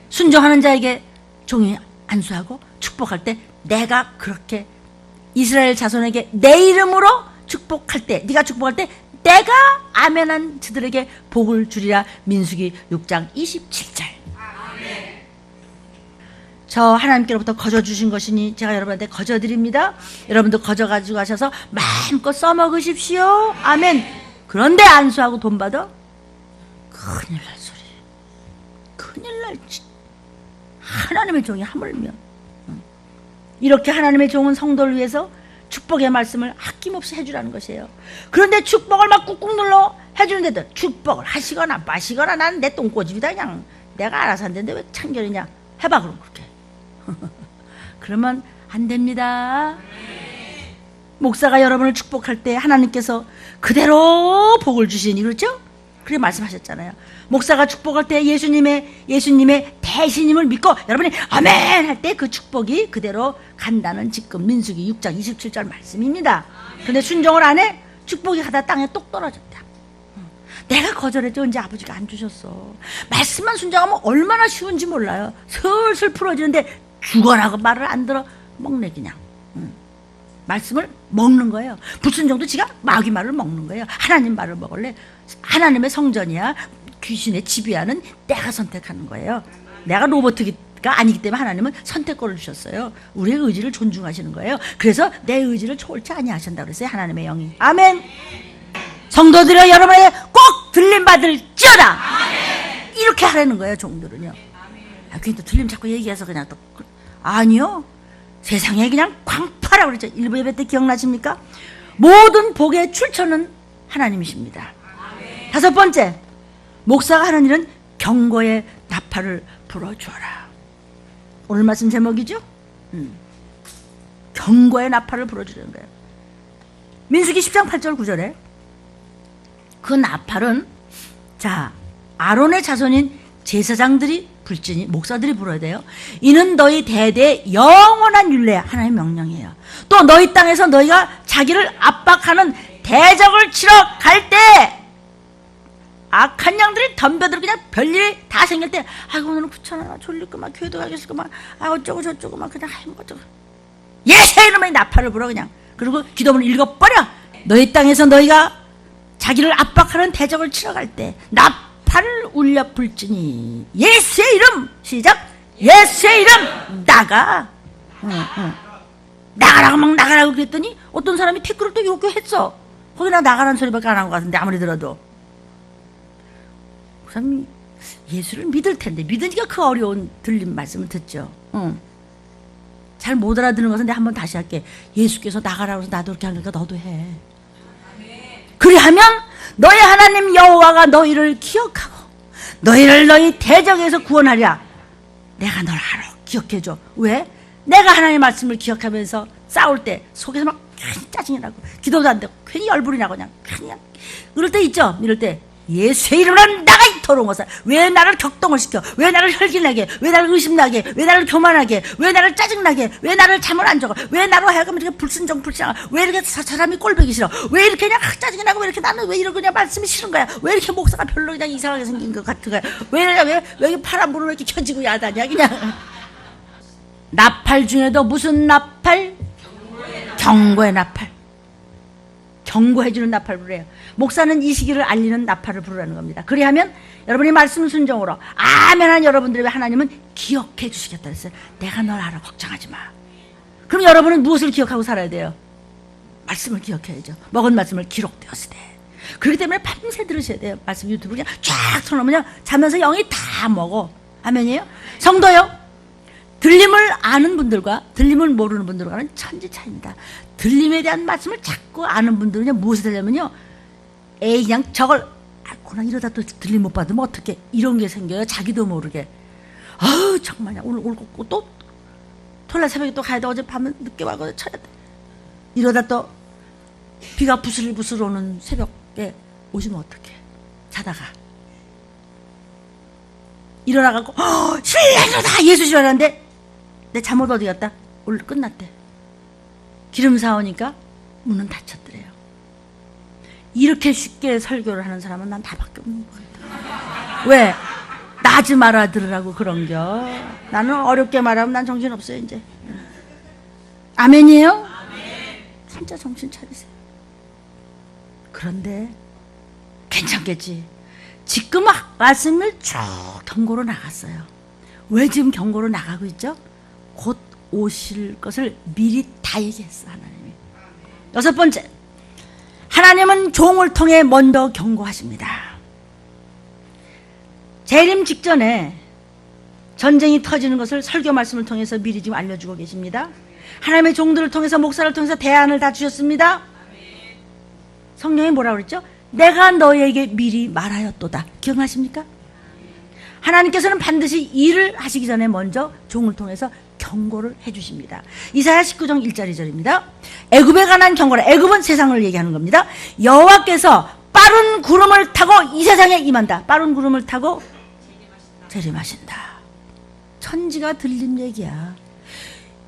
순종하는 자에게 종이 안수하고 축복할 때 내가 그렇게 이스라엘 자손에게 내 이름으로 축복할 때, 네가 축복할 때 내가 아멘한 저들에게 복을 주리라. 민수기 6장 27절. 저 하나님께로부터 거저 주신 것이니 제가 여러분한테 거저 드립니다. 여러분도 거저 가지고 가셔서 마음껏 써먹으십시오. 아멘. 그런데 안수하고 돈 받아? 큰일 날 소리. 큰일 날 하나님의 종이 하물며 이렇게 하나님의 종은 성도를 위해서 축복의 말씀을 아낌없이 해주라는 것이에요. 그런데 축복을 막 꾹꾹 눌러 해주는데도 축복을 하시거나 마시거나 나는 내 똥꼬집이다 그냥 내가 알아서 한다는데 왜 참견이냐 해봐 그럼 그렇게 그러면 안 됩니다. 목사가 여러분을 축복할 때 하나님께서 그대로 복을 주시니 그렇죠? 그렇게 말씀하셨잖아요. 목사가 축복할 때 예수님의 대신임을 믿고 여러분이 아멘 할 때 그 축복이 그대로 간다는 지금 민수기 6장 27절 말씀입니다. 근데 순종을 안 해? 축복이 가다 땅에 똑 떨어졌다. 내가 거절했죠. 언제 아버지가 안 주셨어. 말씀만 순종하면 얼마나 쉬운지 몰라요. 슬슬 풀어지는데 죽어라고 말을 안 들어 먹네 그냥. 말씀을 먹는 거예요. 불순종도 지가 마귀 말을 먹는 거예요. 하나님 말을 먹을래? 하나님의 성전이야. 귀신의 지배하는 내가 선택하는 거예요. 내가 로봇가 아니기 때문에 하나님은 선택권을 주셨어요. 우리의 의지를 존중하시는 거예요. 그래서 내 의지를 초월치 아니하신다고 그랬어요. 하나님의 영이. 아멘. 성도들여 여러분의 꼭 들림받을지어다. 이렇게 하라는 거예요. 종들은요. 괜히 또 들림 자꾸 얘기해서 그냥 또 아니요. 세상에 그냥 광파라고 그랬죠. 일부 예배 때 기억나십니까? 모든 복의 출처는 하나님이십니다. 다섯 번째, 목사가 하는 일은 경고의 나팔을 불어주어라. 오늘 말씀 제목이죠? 경고의 나팔을 불어주려는 거예요. 민수기 10장 8절 9절에 그 나팔은 자 아론의 자손인 제사장들이 불지니 목사들이 불어야 돼요. 이는 너희 대대 영원한 율례야. 하나님의 명령이에요. 또 너희 땅에서 너희가 자기를 압박하는 대적을 치러 갈 때 악한 양들이 덤벼들어 그냥 별일이 다 생길 때 아이고 오늘은 귀찮아 졸릴거만 교회도 가겠을거만 아 어쩌고 저쩌고 막 그냥 아이고 어쩌고 예세 이놈의 나팔을 불어 그냥 그리고 기도문을 읽어버려. 너희 땅에서 너희가 자기를 압박하는 대적을 치러 갈 때 나팔을 울려 불지니 예수의 이름 시작 예수의 이름 나가 나가라고 막 나가라고 그랬더니 어떤 사람이 댓글을 또 요구했어. 거기나 나가라는 소리밖에 안 한 것 같은데 아무리 들어도 그 사람이 예수를 믿을 텐데 믿으니까 그 어려운 들림 말씀을 듣죠. 잘 못 알아듣는 것은 내가 한번 다시 할게. 예수께서 나가라고 해서 나도 그렇게 하니까 너도 해. 그리하면 너희 하나님 여호와가 너희를 기억하고 너희를 너희 대적에서 구원하랴. 내가 널 알아. 기억해줘. 왜? 내가 하나님의 말씀을 기억하면서 싸울 때 속에서 막 괜히 짜증이 나고 기도도 안 되고 괜히 열불이 나고 그냥 이럴 때 있죠. 이럴 때 예수의 이름으로 나가 이 더러운 것을. 왜 나를 격동을 시켜? 왜 나를 혈기나게? 왜 나를 의심나게? 왜 나를 교만하게? 왜 나를 짜증나게? 왜 나를 잠을 안 적어? 왜 나로 하여금 이렇게 불순하고 왜 이렇게 사람이 꼴보기 싫어? 왜 이렇게 그냥 짜증이 나고 왜 이렇게 나는 왜 이런 그냥 말씀이 싫은 거야? 왜 이렇게 목사가 별로 그냥 이상하게 생긴 것 같은 거야? 왜 이렇게 파란 불을 왜 이렇게 켜지고 야다냐 그냥. 나팔 중에도 무슨 나팔? 경고의 나팔. 경고해주는 나팔 부르래요. 목사는 이 시기를 알리는 나팔을 부르라는 겁니다. 그리하면 여러분이 말씀 순종으로 아멘한 여러분들의 하나님은 기억해 주시겠다 그랬어요. 내가 널 알아. 걱정하지 마. 그럼 여러분은 무엇을 기억하고 살아야 돼요? 말씀을 기억해야죠. 먹은 말씀을 기록되었을 때. 그렇기 때문에 밤새 들으셔야 돼요. 말씀 유튜브 그냥 쫙 틀어놓으면 자면서 영이 다 먹어. 아멘이에요? 성도요. 들림을 아는 분들과 들림을 모르는 분들과는 천지 차이입니다. 들림에 대한 말씀을 자꾸 아는 분들은요 무엇이 되냐면요 에이 그냥 저걸 그냥 이러다 또 들림 못 받으면 어떡해 이런 게 생겨요. 자기도 모르게. 아우 정말야 오늘 또 토요일 새벽에 또 가야 돼. 어젯밤에 늦게 와서 쳐야 돼. 이러다 또 비가 부슬부슬 오는 새벽에 오시면 어떡해. 자다가 일어나갖고 신뢰다 예수 지어라는데 내 잠옷 어디 갔다? 오늘 끝났대. 기름 사오니까 문은 닫혔더래요. 이렇게 쉽게 설교를 하는 사람은 난 나밖에 없는 것 같아. 왜? 나지 말아 들으라고 그런겨. 나는 어렵게 말하면 난 정신없어요 이제. 아멘이에요? 진짜 정신 차리세요. 그런데 괜찮겠지. 지금 말씀을 쭉 경고로 나갔어요. 왜 지금 경고로 나가고 있죠? 곧 오실 것을 미리 다 얘기했어 하나님이. 여섯 번째, 하나님은 종을 통해 먼저 경고하십니다. 재림 직전에 전쟁이 터지는 것을 설교 말씀을 통해서 미리 지금 알려주고 계십니다. 하나님의 종들을 통해서 목사를 통해서 대안을 다 주셨습니다. 성령이 뭐라고 그랬죠? 내가 너에게 미리 말하였도다. 기억나십니까? 하나님께서는 반드시 일을 하시기 전에 먼저 종을 통해서 경고를 해주십니다. 이사야 19장 1절 2절입니다. 애굽에 관한 경고라. 애굽은 세상을 얘기하는 겁니다. 여호와께서 빠른 구름을 타고 이 세상에 임한다. 빠른 구름을 타고 재림하신다. 천지가 들린 얘기야.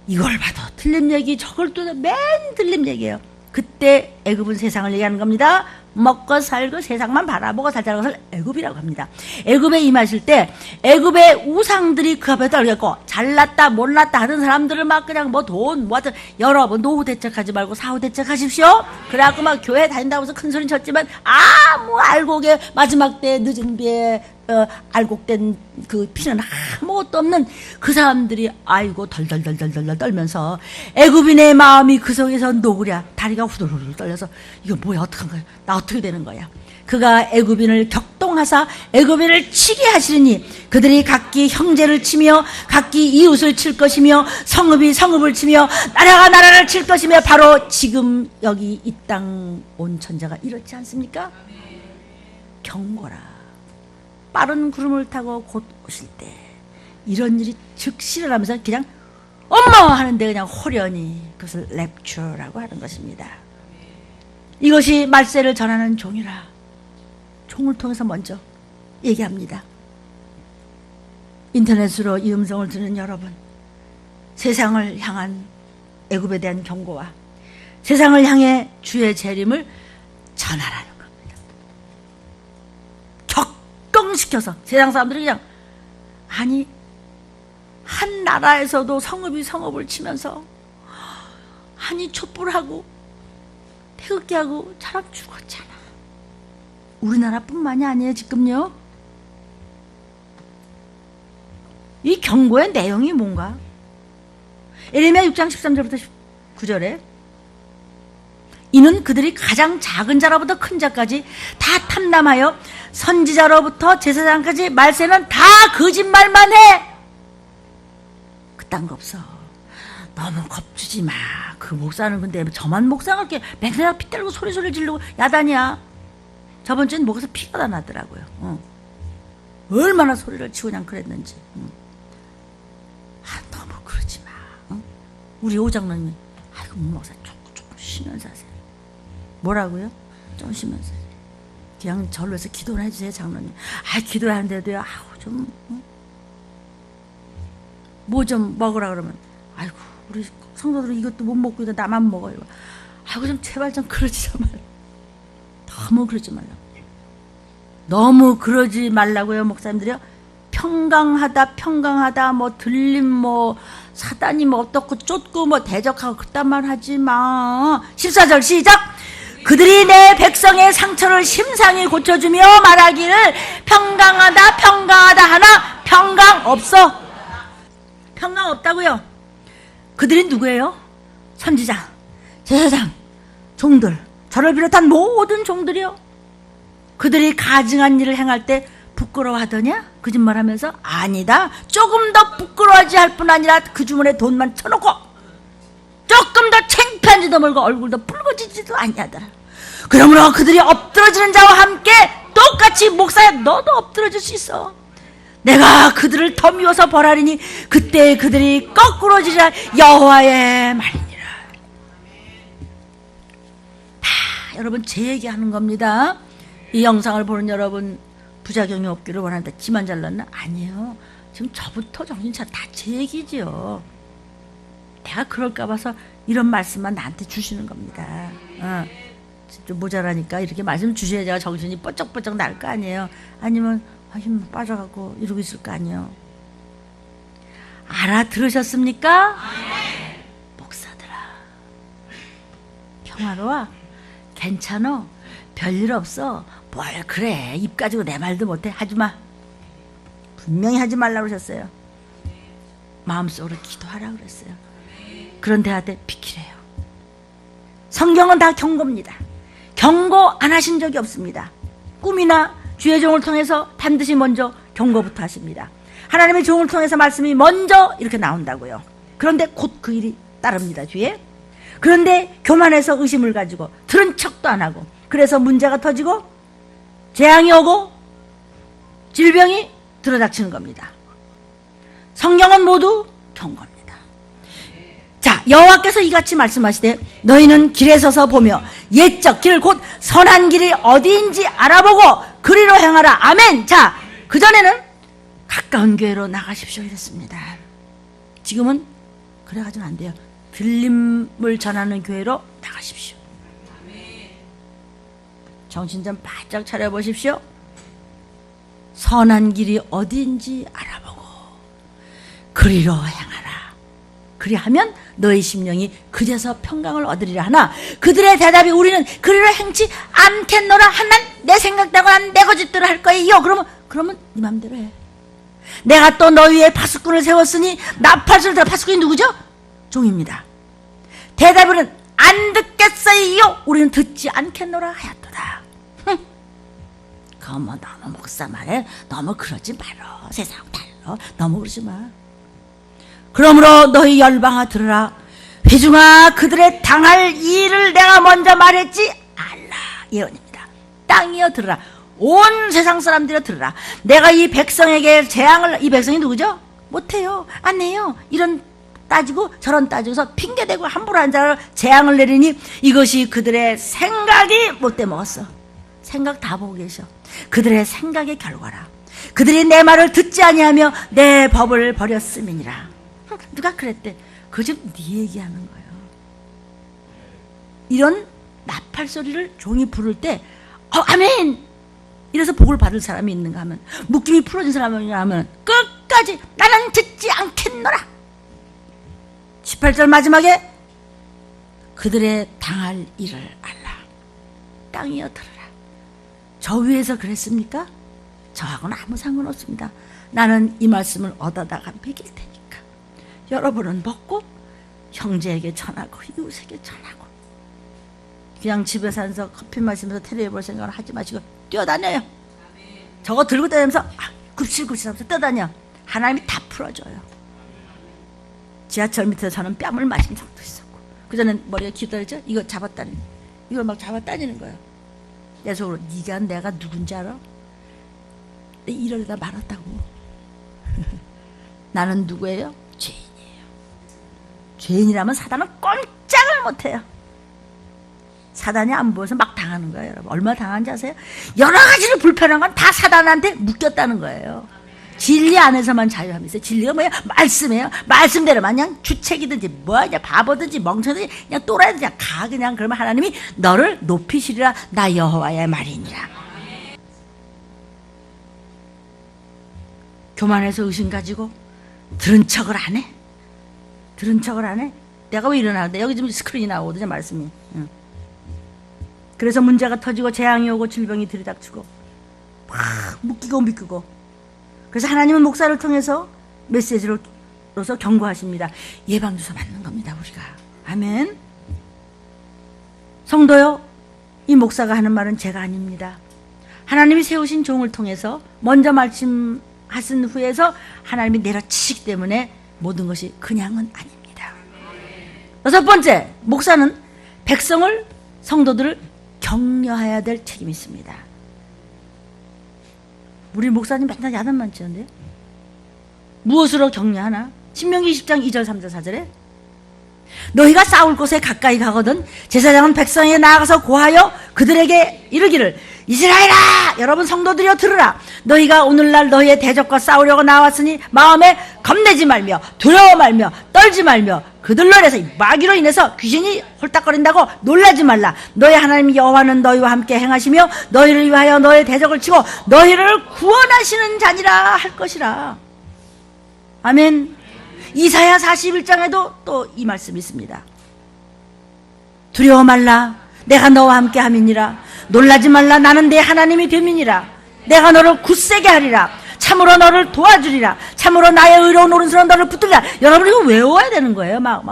이걸 봐도 틀린 얘기, 저걸 또 맨 틀린 얘기예요. 그때 애굽은 세상을 얘기하는 겁니다. 먹고 살고 세상만 바라보고 살자는 것을 애굽이라고 합니다. 애굽에 임하실 때 애굽의 우상들이 그 앞에 떨겠고 잘났다 못났다 하던 사람들을 막 그냥 뭐 돈 뭐 하여튼 여러분 노후 대책하지 말고 사후 대책하십시오. 그래갖고 막 교회 다닌다고 해서 큰 소리 쳤지만 아무 알곡에 마지막 때 늦은 비에 알곡된 그 피는 아무것도 없는 그 사람들이 아이고 덜덜덜덜덜 떨면서 애굽인의 마음이 그 속에서 노그랴 다리가 후들후들 떨려서 이거 뭐야 어떡한 거야 나 어떻게 되는 거야. 그가 애굽인을 격동하사 애굽인을 치게 하시리니 그들이 각기 형제를 치며 각기 이웃을 칠 것이며 성읍이 성읍을 치며 나라가 나라를 칠 것이며 바로 지금 여기 이 땅 온 천자가 이렇지 않습니까? 경고라. 빠른 구름을 타고 곧 오실 때 이런 일이 즉시 일어나면서 그냥 엄마 하는데 그냥 호련히 그것을 랩처라고 하는 것입니다. 이것이 말세를 전하는 종이라. 종을 통해서 먼저 얘기합니다. 인터넷으로 이 음성을 듣는 여러분, 세상을 향한 애굽에 대한 경고와 세상을 향해 주의 재림을 전하라는 겁니다. 격동시켜서 세상 사람들이 그냥 아니 한 나라에서도 성읍이 성읍을 치면서 아니 촛불하고 태극기하고 사람 죽었잖아. 우리나라뿐만이 아니에요 지금요. 이 경고의 내용이 뭔가? 에레미야 6장 13절부터 19절에 이는 그들이 가장 작은 자로부터 큰 자까지 다 탐람하여 선지자로부터 제사장까지 말세는 다 거짓말만 해. 그딴 거 없어. 너무 겁주지 마. 그 목사는 근데 저만 목사가 이렇게 맨날 피 때리고 소리 지르고 야단이야. 저번 주엔 목에서 피가 다 나더라고요. 얼마나 소리를 치고 그냥 그랬는지. 너무 그러지 마. 우리 오장로님이 아이고 목사 조금 쉬면서 하세요. 뭐라고요? 좀 쉬면서 하세요. 그냥 절로 해서 기도를 해주세요 장로님. 기도를 하는데도요. 좀 뭐 좀 먹으라 그러면 아이고 우리 성도들은 이것도 못 먹고 이거 나만 먹어요. 아이고 좀 제발 좀 그러지 좀 말라. 너무 그러지 말라고. 너무 그러지 말라고요 목사님들이요. 평강하다 뭐 들림 뭐 사단이 뭐 어떻고 쫓고 뭐 대적하고 그딴 말 하지 마. 14절 시작. 그들이 내 백성의 상처를 심상히 고쳐주며 말하기를 평강하다 하나 평강 없어. 평강 없다고요. 그들이 누구예요? 선지자, 제사장, 종들, 저를 비롯한 모든 종들이요. 그들이 가증한 일을 행할 때 부끄러워하더냐? 거짓말하면서 아니다. 조금 더 부끄러워하지 할 뿐 아니라 그 주머니에 돈만 쳐놓고 조금 더 창피한지도 모르고 얼굴도 붉어지지도 아니하더라. 그러므로 그들이 엎드러지는 자와 함께 똑같이 목사야 너도 엎드러질 수 있어. 내가 그들을 더 미워서 벌하리니 그때 그들이 거꾸로지리라. 여호와의 말이니라. 다 여러분 제 얘기하는 겁니다. 이 영상을 보는 여러분 부작용이 없기를 원한다. 지만 잘났나? 아니에요. 지금 저부터 정신 차려. 다 제 얘기지요. 내가 그럴까 봐서 이런 말씀만 나한테 주시는 겁니다. 좀 모자라니까 이렇게 말씀 주셔야 제가 정신이 뻗쩍뻗쩍 날 거 아니에요. 아니면 힘 빠져갖고 이러고 있을 거 아니에요. 알아들으셨습니까? 목사들아 평화로워? 괜찮어? 별일 없어? 뭘 그래 입 가지고 내 말도 못해. 하지마. 분명히 하지 말라고 그러셨어요. 마음속으로 기도하라고 그랬어요. 그런데 한테 비키래요. 성경은 다 경고입니다. 경고 안 하신 적이 없습니다. 꿈이나 주의 종을 통해서 반드시 먼저 경고부터 하십니다. 하나님의 종을 통해서 말씀이 먼저 이렇게 나온다고요. 그런데 곧 그 일이 따릅니다, 뒤에. 그런데 교만해서 의심을 가지고 들은 척도 안 하고, 그래서 문제가 터지고 재앙이 오고 질병이 들어닥치는 겁니다. 성경은 모두 경고입니다. 자, 여호와께서 이같이 말씀하시되 너희는 길에 서서 보며 옛적 길 곧 선한 길이 어디인지 알아보고 그리로 행하라. 아멘. 자, 그전에는 가까운 교회로 나가십시오 이랬습니다. 지금은 그래가지고는 안 돼요. 들림을 전하는 교회로 나가십시오. 정신 좀 바짝 차려보십시오. 선한 길이 어디인지 알아보고 그리로 행하라. 그리하면 너희 심령이 그제서 평강을 얻으리라 하나 그들의 대답이 우리는 그리로 행치 않겠노라. 한난 내 생각대로 난 내 거짓대로 할 거예요. 그러면 네 맘대로 해. 내가 또 너희 위에 파수꾼을 세웠으니 나팔을 들어. 파수꾼이 누구죠? 종입니다. 대답은 안 듣겠어요. 우리는 듣지 않겠노라 하였도다. 그뭐 너무 목사 말에 너무 그러지 말어. 세상 달러 너무 그러지 마. 그러므로 너희 열방아 들으라. 회중아 그들의 당할 일을 내가 먼저 말했지 알라. 예언입니다. 땅이여 들으라. 온 세상 사람들이여 들으라. 내가 이 백성에게 재앙을. 이 백성이 누구죠? 못해요. 안 해요. 이런 따지고 저런 따지고서 핑계대고 함부로 한 자를 재앙을 내리니 이것이 그들의 생각이 못돼 먹었어. 생각 다 보고 계셔. 그들의 생각의 결과라. 그들이 내 말을 듣지 아니하며 내 법을 버렸음이니라. 누가 그랬대? 그거 지금 네 얘기하는 거예요. 이런 나팔 소리를 종이 부를 때 아멘! 이래서 복을 받을 사람이 있는가 하면, 묶임이 풀어진 사람인가 하면 끝까지 나는 듣지 않겠노라. 18절 마지막에 그들의 당할 일을 알라. 땅이여 들으라. 저 위에서 그랬습니까? 저하고는 아무 상관없습니다. 나는 이 말씀을 얻어다가 먹일 테니까 여러분은 먹고 형제에게 전하고 이웃에게 전하고. 그냥 집에서 앉아서 커피 마시면서 텔레비 볼 생각을 하지 마시고 뛰어다녀요. 저거 들고 다니면서 굽실굽실 하면서 뛰어다녀. 하나님이 다 풀어줘요. 지하철 밑에서 저는 뺨을 맞은 적도 있었고, 그전엔 머리가 기다리죠? 이거 잡았다니, 이걸 막 잡아다니는 거예요. 내 속으로 네가 내가 누군지 알아? 이러다 말았다고. 나는 누구예요? 죄인이에요. 죄인이라면 사단은 꼼짝을 못해요. 사단이 안 보여서 막 당하는 거예요. 여러분 얼마나 당하는지 아세요? 여러 가지로 불편한 건 다 사단한테 묶였다는 거예요. 진리 안에서만 자유함이 있어요. 진리가 뭐예요? 말씀이에요. 말씀대로만 그냥 주책이든지 뭐냐 바보든지 멍청든지 그냥 또라이든지 그냥 가. 그냥 그러면 하나님이 너를 높이시리라. 나 여호와의 말이니라. 교만해서 의심 가지고 들은 척을 안 해. 들은 척을 안 해. 내가 왜 일어나는데 여기 지금 스크린이 나오거든요. 말씀이. 응. 그래서 문제가 터지고 재앙이 오고 질병이 들이닥치고 막 묶이고. 그래서 하나님은 목사를 통해서 메시지로서 경고하십니다. 예방주사 맞는 겁니다, 우리가. 아멘. 성도요, 이 목사가 하는 말은 제가 아닙니다. 하나님이 세우신 종을 통해서 먼저 말씀하신 후에서 하나님이 내려치시기 때문에 모든 것이 그냥은 아닙니다. 여섯 번째, 목사는 백성을, 성도들을 격려해야 될 책임이 있습니다. 우리 목사님 맨날 야단만 치는데 무엇으로 격려하나? 신명기 20장 2절 3절 4절에 너희가 싸울 곳에 가까이 가거든 제사장은 백성에게 나아가서 고하여 그들에게 이르기를 이스라엘아! 여러분 성도들이여 들으라. 너희가 오늘날 너희의 대적과 싸우려고 나왔으니 마음에 겁내지 말며 두려워 말며 떨지 말며 그들로 인해서 마귀로 인해서 귀신이 홀딱거린다고 놀라지 말라. 너희 하나님 여호와는 너희와 함께 행하시며 너희를 위하여 너의 대적을 치고 너희를 구원하시는 자니라 할 것이라. 아멘. 이사야 41장에도 또 이 말씀이 있습니다. 두려워 말라. 내가 너와 함께 함이니라. 놀라지 말라. 나는 내 하나님이 됨이니라. 내가 너를 굳세게 하리라. 참으로 너를 도와주리라. 참으로 나의 의로운 오른손으로 너를 붙들리라. 여러분 이거 외워야 되는 거예요. 막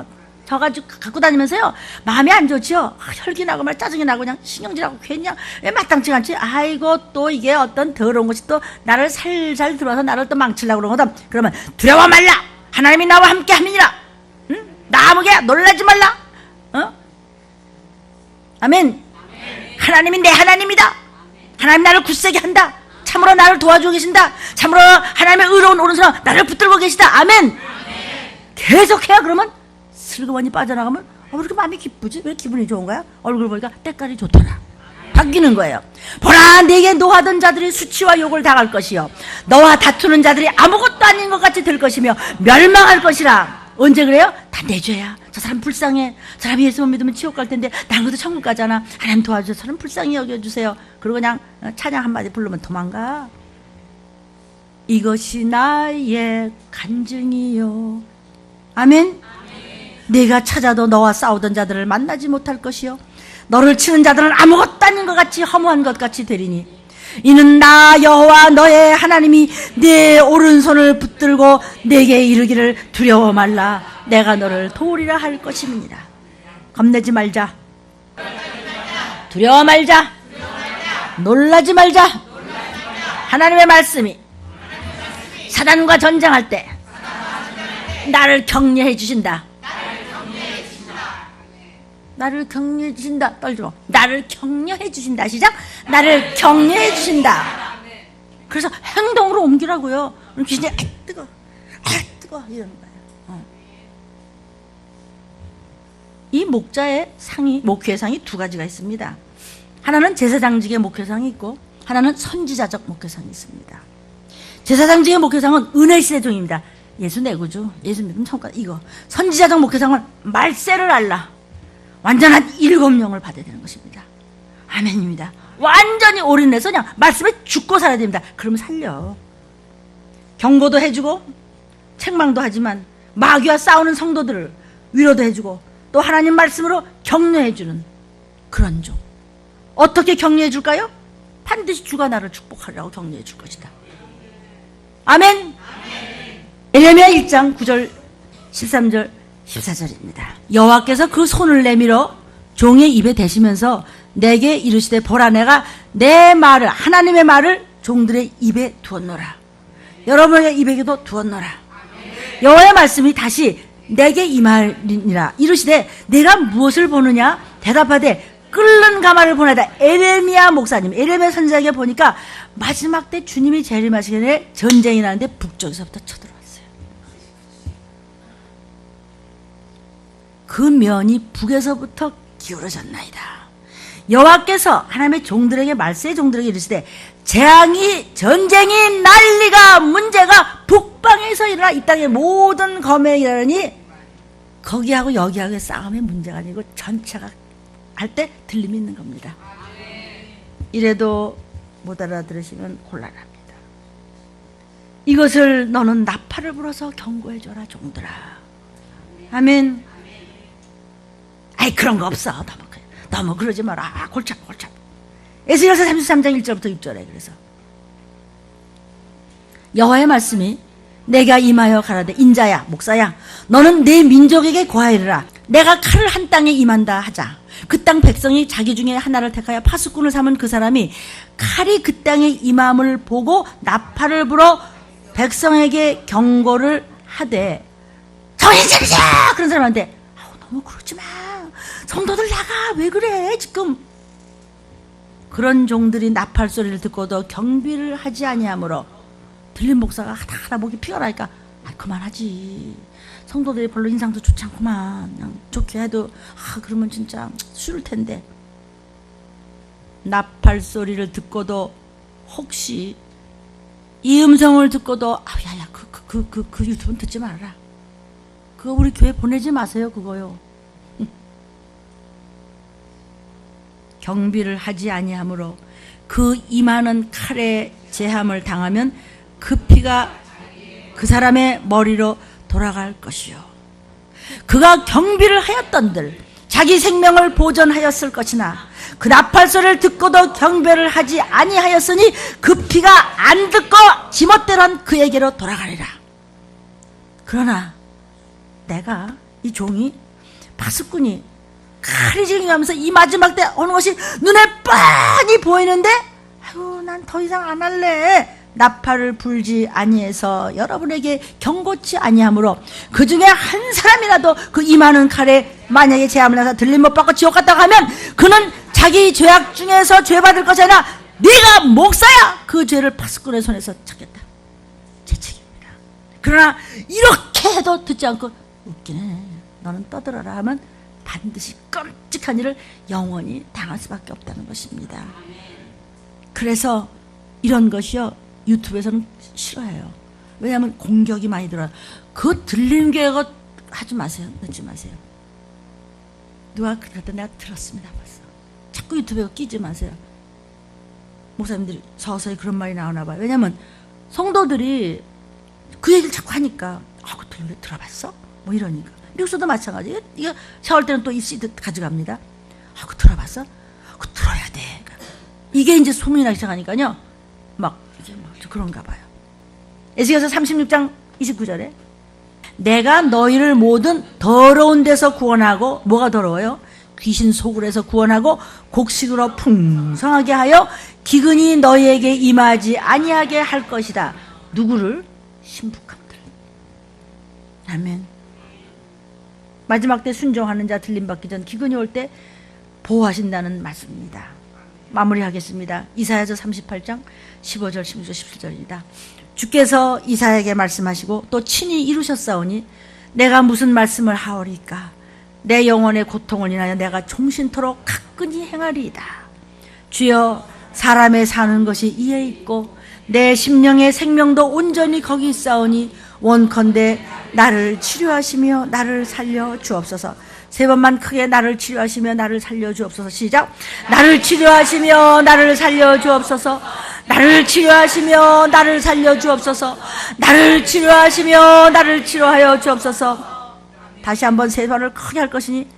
저가지고 갖고 다니면서요. 마음이 안 좋지요. 혈기 나고 말 짜증이 나고 그냥 신경질하고 괜히 왜 마땅치 않지. 아이고 또 이게 어떤 더러운 것이 또 나를 살살 들어와서 나를 또 망치려고 그러거든. 그러면 두려워 말라. 하나님이 나와 함께 함이니라. 응? 나 아무개야 놀라지 말라. 아멘. 하나님이 내 하나님이다. 하나님 나를 굳세게 한다. 참으로 나를 도와주고 계신다. 참으로 하나님의 의로운 오른손으로 나를 붙들고 계시다. 아멘. 계속해야 그러면 슬그머니 빠져나가면 왜 이렇게 마음이 기쁘지? 왜 기분이 좋은 거야? 얼굴 보니까 때깔이 좋더라. 바뀌는 거예요. 보라, 내게 노하던 자들이 수치와 욕을 당할 것이요 너와 다투는 자들이 아무것도 아닌 것 같이 될 것이며 멸망할 것이라. 언제 그래요? 다 내 죄야. 저 사람 불쌍해. 저 사람이 예수 못 믿으면 지옥 갈 텐데 나는 그래도 천국 가잖아. 하나님 도와주세요. 저 사람 불쌍히 여겨주세요. 그리고 그냥 찬양 한마디 부르면 도망가. 이것이 나의 간증이요. 아멘. 네가 찾아도 너와 싸우던 자들을 만나지 못할 것이요 너를 치는 자들은 아무것도 아닌 것 같이 허무한 것 같이 되리니 이는 나 여호와 너의 하나님이 네 오른손을 붙들고 내게 이르기를 두려워 말라. 내가 너를 도우리라 할 것임이니라. 겁내지 말자. 두려워 말자. 놀라지 말자. 하나님의 말씀이 사단과 전쟁할 때 나를 격려해 주신다. 나를 격려해 주신다. 떨지 마. 나를 격려해 주신다. 시작. 나를 격려해 주신다. 그래서 행동으로 옮기라고요. 귀신이 뜨거, 뜨거 이러는 거예요. 이 목자의 상이, 목회의 상이 두 가지가 있습니다. 하나는 제사장직의 목회상이 있고 하나는 선지자적 목회상이 있습니다. 제사장직의 목회상은 은혜 시대 종입니다. 예수 내 구주, 예수 믿음 천국 이거. 선지자적 목회상은 말세를 알라. 완전한 7명을 받아야 되는 것입니다. 아멘입니다. 완전히 올인해서 그냥 말씀에 죽고 살아야 됩니다. 그러면 살려. 경고도 해주고 책망도 하지만 마귀와 싸우는 성도들을 위로도 해주고 또 하나님 말씀으로 격려해주는 그런 종. 어떻게 격려해 줄까요? 반드시 주가 나를 축복하리라고 격려해 줄 것이다. 아멘. 에레미야 1장 9절 13절 14절입니다. 여호와께서 그 손을 내밀어 종의 입에 대시면서 내게 이르시되 보라 내가 내 말을 하나님의 말을 종들의 입에 두었노라. 여러분의 입에게도 두었노라. 여호와의 말씀이 다시 내게 임하리니라. 이르시되 내가 무엇을 보느냐? 대답하되 끓는 가마를 보내다. 에레미야 목사님, 에레미야 선지자에게 보니까 마지막 때 주님이 재림하시기 전에 전쟁이 나는데 북쪽에서부터 쳐들어왔어요. 그 면이 북에서부터 기울어졌나이다. 여호와께서 하나님의 종들에게 말세의 종들에게 이르시되 재앙이 전쟁이 난리가 문제가 북방에서 일어나 이 땅의 모든 검에 일어나니 거기하고 여기하고의 싸움의 문제가 아니고 전체가 할 때 들림이 있는 겁니다. 이래도 못 알아들으시면 곤란합니다. 이것을 너는 나팔을 불어서 경고해줘라 종들아. 아멘. 아이 그런 거 없어. 너무 그러지 마라. 골참. 에스겔서 33장 1절부터 6절에 그래서 여호와의 말씀이 내가 임하여 가라되 인자야 목사야 너는 내 민족에게 고하이르라. 내가 칼을 한 땅에 임한다 하자. 그 땅 백성이 자기 중에 하나를 택하여 파수꾼을 삼은 그 사람이 칼이 그 땅에 임함을 보고 나팔을 불어 백성에게 경고를 하되 정신 차리자. 그런 사람한테 너무 그러지 마. 성도들 나가. 왜 그래 지금. 그런 종들이 나팔 소리를 듣고도 경비를 하지 아니하므로 들린 목사가 하다 목이 피가 나니까 그만하지. 성도들이 별로 인상도 좋지 않구만. 그냥 좋게 해도 그러면 진짜 싫을 텐데. 나팔 소리를 듣고도 혹시 이 음성을 듣고도 야야 그 유튜브는 듣지 말아라. 그거 우리 교회 보내지 마세요. 그거요. 경비를 하지 아니하므로 그 임하는 칼의 제함을 당하면 그 피가 그 사람의 머리로 돌아갈 것이요. 그가 경비를 하였던들 자기 생명을 보존하였을 것이나 그 나팔 소리를 듣고도 경배를 하지 아니하였으니 그 피가 안 듣고 지멋대로 그에게로 돌아가리라. 그러나 내가 이 종이 파수꾼이 칼이 지나가면서 이 마지막 때 어느 것이 눈에 뻔히 보이는데 아이고 난 더 이상 안 할래. 나팔을 불지 아니해서 여러분에게 경고치 아니하므로 그 중에 한 사람이라도 그 임하는 칼에 만약에 죄함을 나서 들림 못 받고 지옥 갔다가 하면 그는 자기 죄악 중에서 죄받을 것이 아니라 네가 목사야 그 죄를 파수꾼의 손에서 찾겠다. 제 책임입니다. 그러나 이렇게 해도 듣지 않고 웃기네 너는 떠들어라 하면 반드시 끔찍한 일을 영원히 당할 수밖에 없다는 것입니다. 그래서 이런 것이요 유튜브에서는 싫어해요. 왜냐하면 공격이 많이 들어요. 그 들리는 게 하지 마세요. 넣지 마세요. 누가 그랬다 내가 들었습니다. 벌써. 자꾸 유튜브에 끼지 마세요. 목사님들이 서서히 그런 말이 나오나 봐요. 왜냐하면 성도들이 그 얘기를 자꾸 하니까 그거 들어봤어? 뭐 이러니까. 미국서도 마찬가지예요. 이거 샤워할 때는 또 이 CD 가져갑니다. 그거 들어봤어? 그거 들어야 돼. 이게 이제 소문이 나기 시작하니까요. 막 이제 막 그런가 봐요. 에스겔서 36장 29절에 내가 너희를 모든 더러운 데서 구원하고 뭐가 더러워요? 귀신 소굴에서 구원하고 곡식으로 풍성하게 하여 기근이 너희에게 임하지 아니하게 할 것이다. 누구를? 신북함들. 아멘. 마지막 때 순종하는 자 들림받기 전 기근이 올 때 보호하신다는 말씀입니다. 마무리하겠습니다. 이사야서 38장 15절 16절 17절입니다. 주께서 이사야에게 말씀하시고 또 친히 이루셨사오니 내가 무슨 말씀을 하오리까. 내 영혼의 고통을 인하여 내가 종신토록 가끈히 행하리이다. 주여 사람의 사는 것이 이에 있고 내 심령의 생명도 온전히 거기 있사오니 원컨대 나를 치료하시며 나를 살려 주옵소서. 세 번만 크게 나를 치료하시며 나를 살려 주옵소서. 시작. 나를 치료하시며 나를 살려 주옵소서. 나를 치료하시며 나를 살려 주옵소서. 나를 치료하시며 나를 치료하여 주옵소서. 다시 한번 세 번을 크게 할 것이니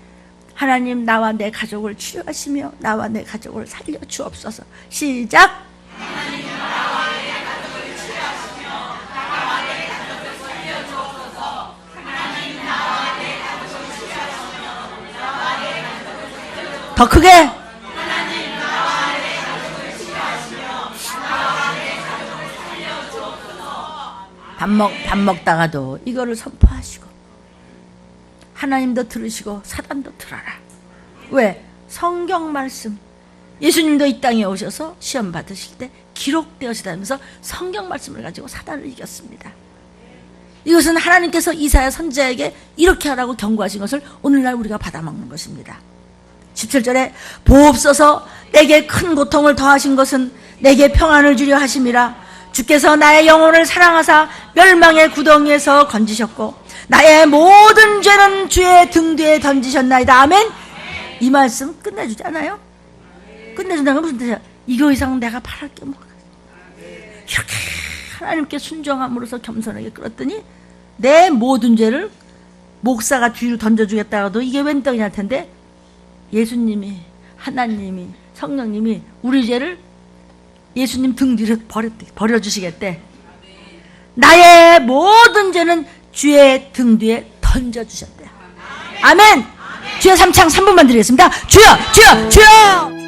하나님 나와 내 가족을 치료하시며 나와 내 가족을 살려 주옵소서. 시작. 하나님 나와 내 가족을 치료하시며 나와 내 가족을 살려 주옵소서. 하나님 나와 내 가족을 치료하시며 나와 내 가족을 살려 주옵소서. 더 크게. 하나님 나와 내 가족을 치료하시며 나와 내 가족을 살려 주옵소서. 밥 먹다가도 이거를 선포하시고 하나님도 들으시고 사단도 들어라. 왜? 성경 말씀. 예수님도 이 땅에 오셔서 시험 받으실 때 기록되어지다면서 성경 말씀을 가지고 사단을 이겼습니다. 이것은 하나님께서 이사야 선지자에게 이렇게 하라고 경고하신 것을 오늘날 우리가 받아먹는 것입니다. 17절에 보옵소서 내게 큰 고통을 더하신 것은 내게 평안을 주려 하심이라. 주께서 나의 영혼을 사랑하사 멸망의 구덩이에서 건지셨고 나의 모든 죄는 주의 등 뒤에 던지셨나이다. 아멘. 이 말씀 끝내주지 않아요? 끝내준다는 건 무슨 뜻이야? 이거 이상 내가 바랄 게 뭐가. 이렇게 하나님께 순종함으로써 겸손하게 끌었더니 내 모든 죄를 목사가 뒤로 던져주겠다가도 이게 웬 떡이냐 할 텐데 예수님이 하나님이 성령님이 우리 죄를 예수님 등 뒤로 버려주시겠대. 나의 모든 죄는 주의 등 뒤에 던져주셨대요. 아멘. 주여 3창 3분만 드리겠습니다. 주여 주여 주여.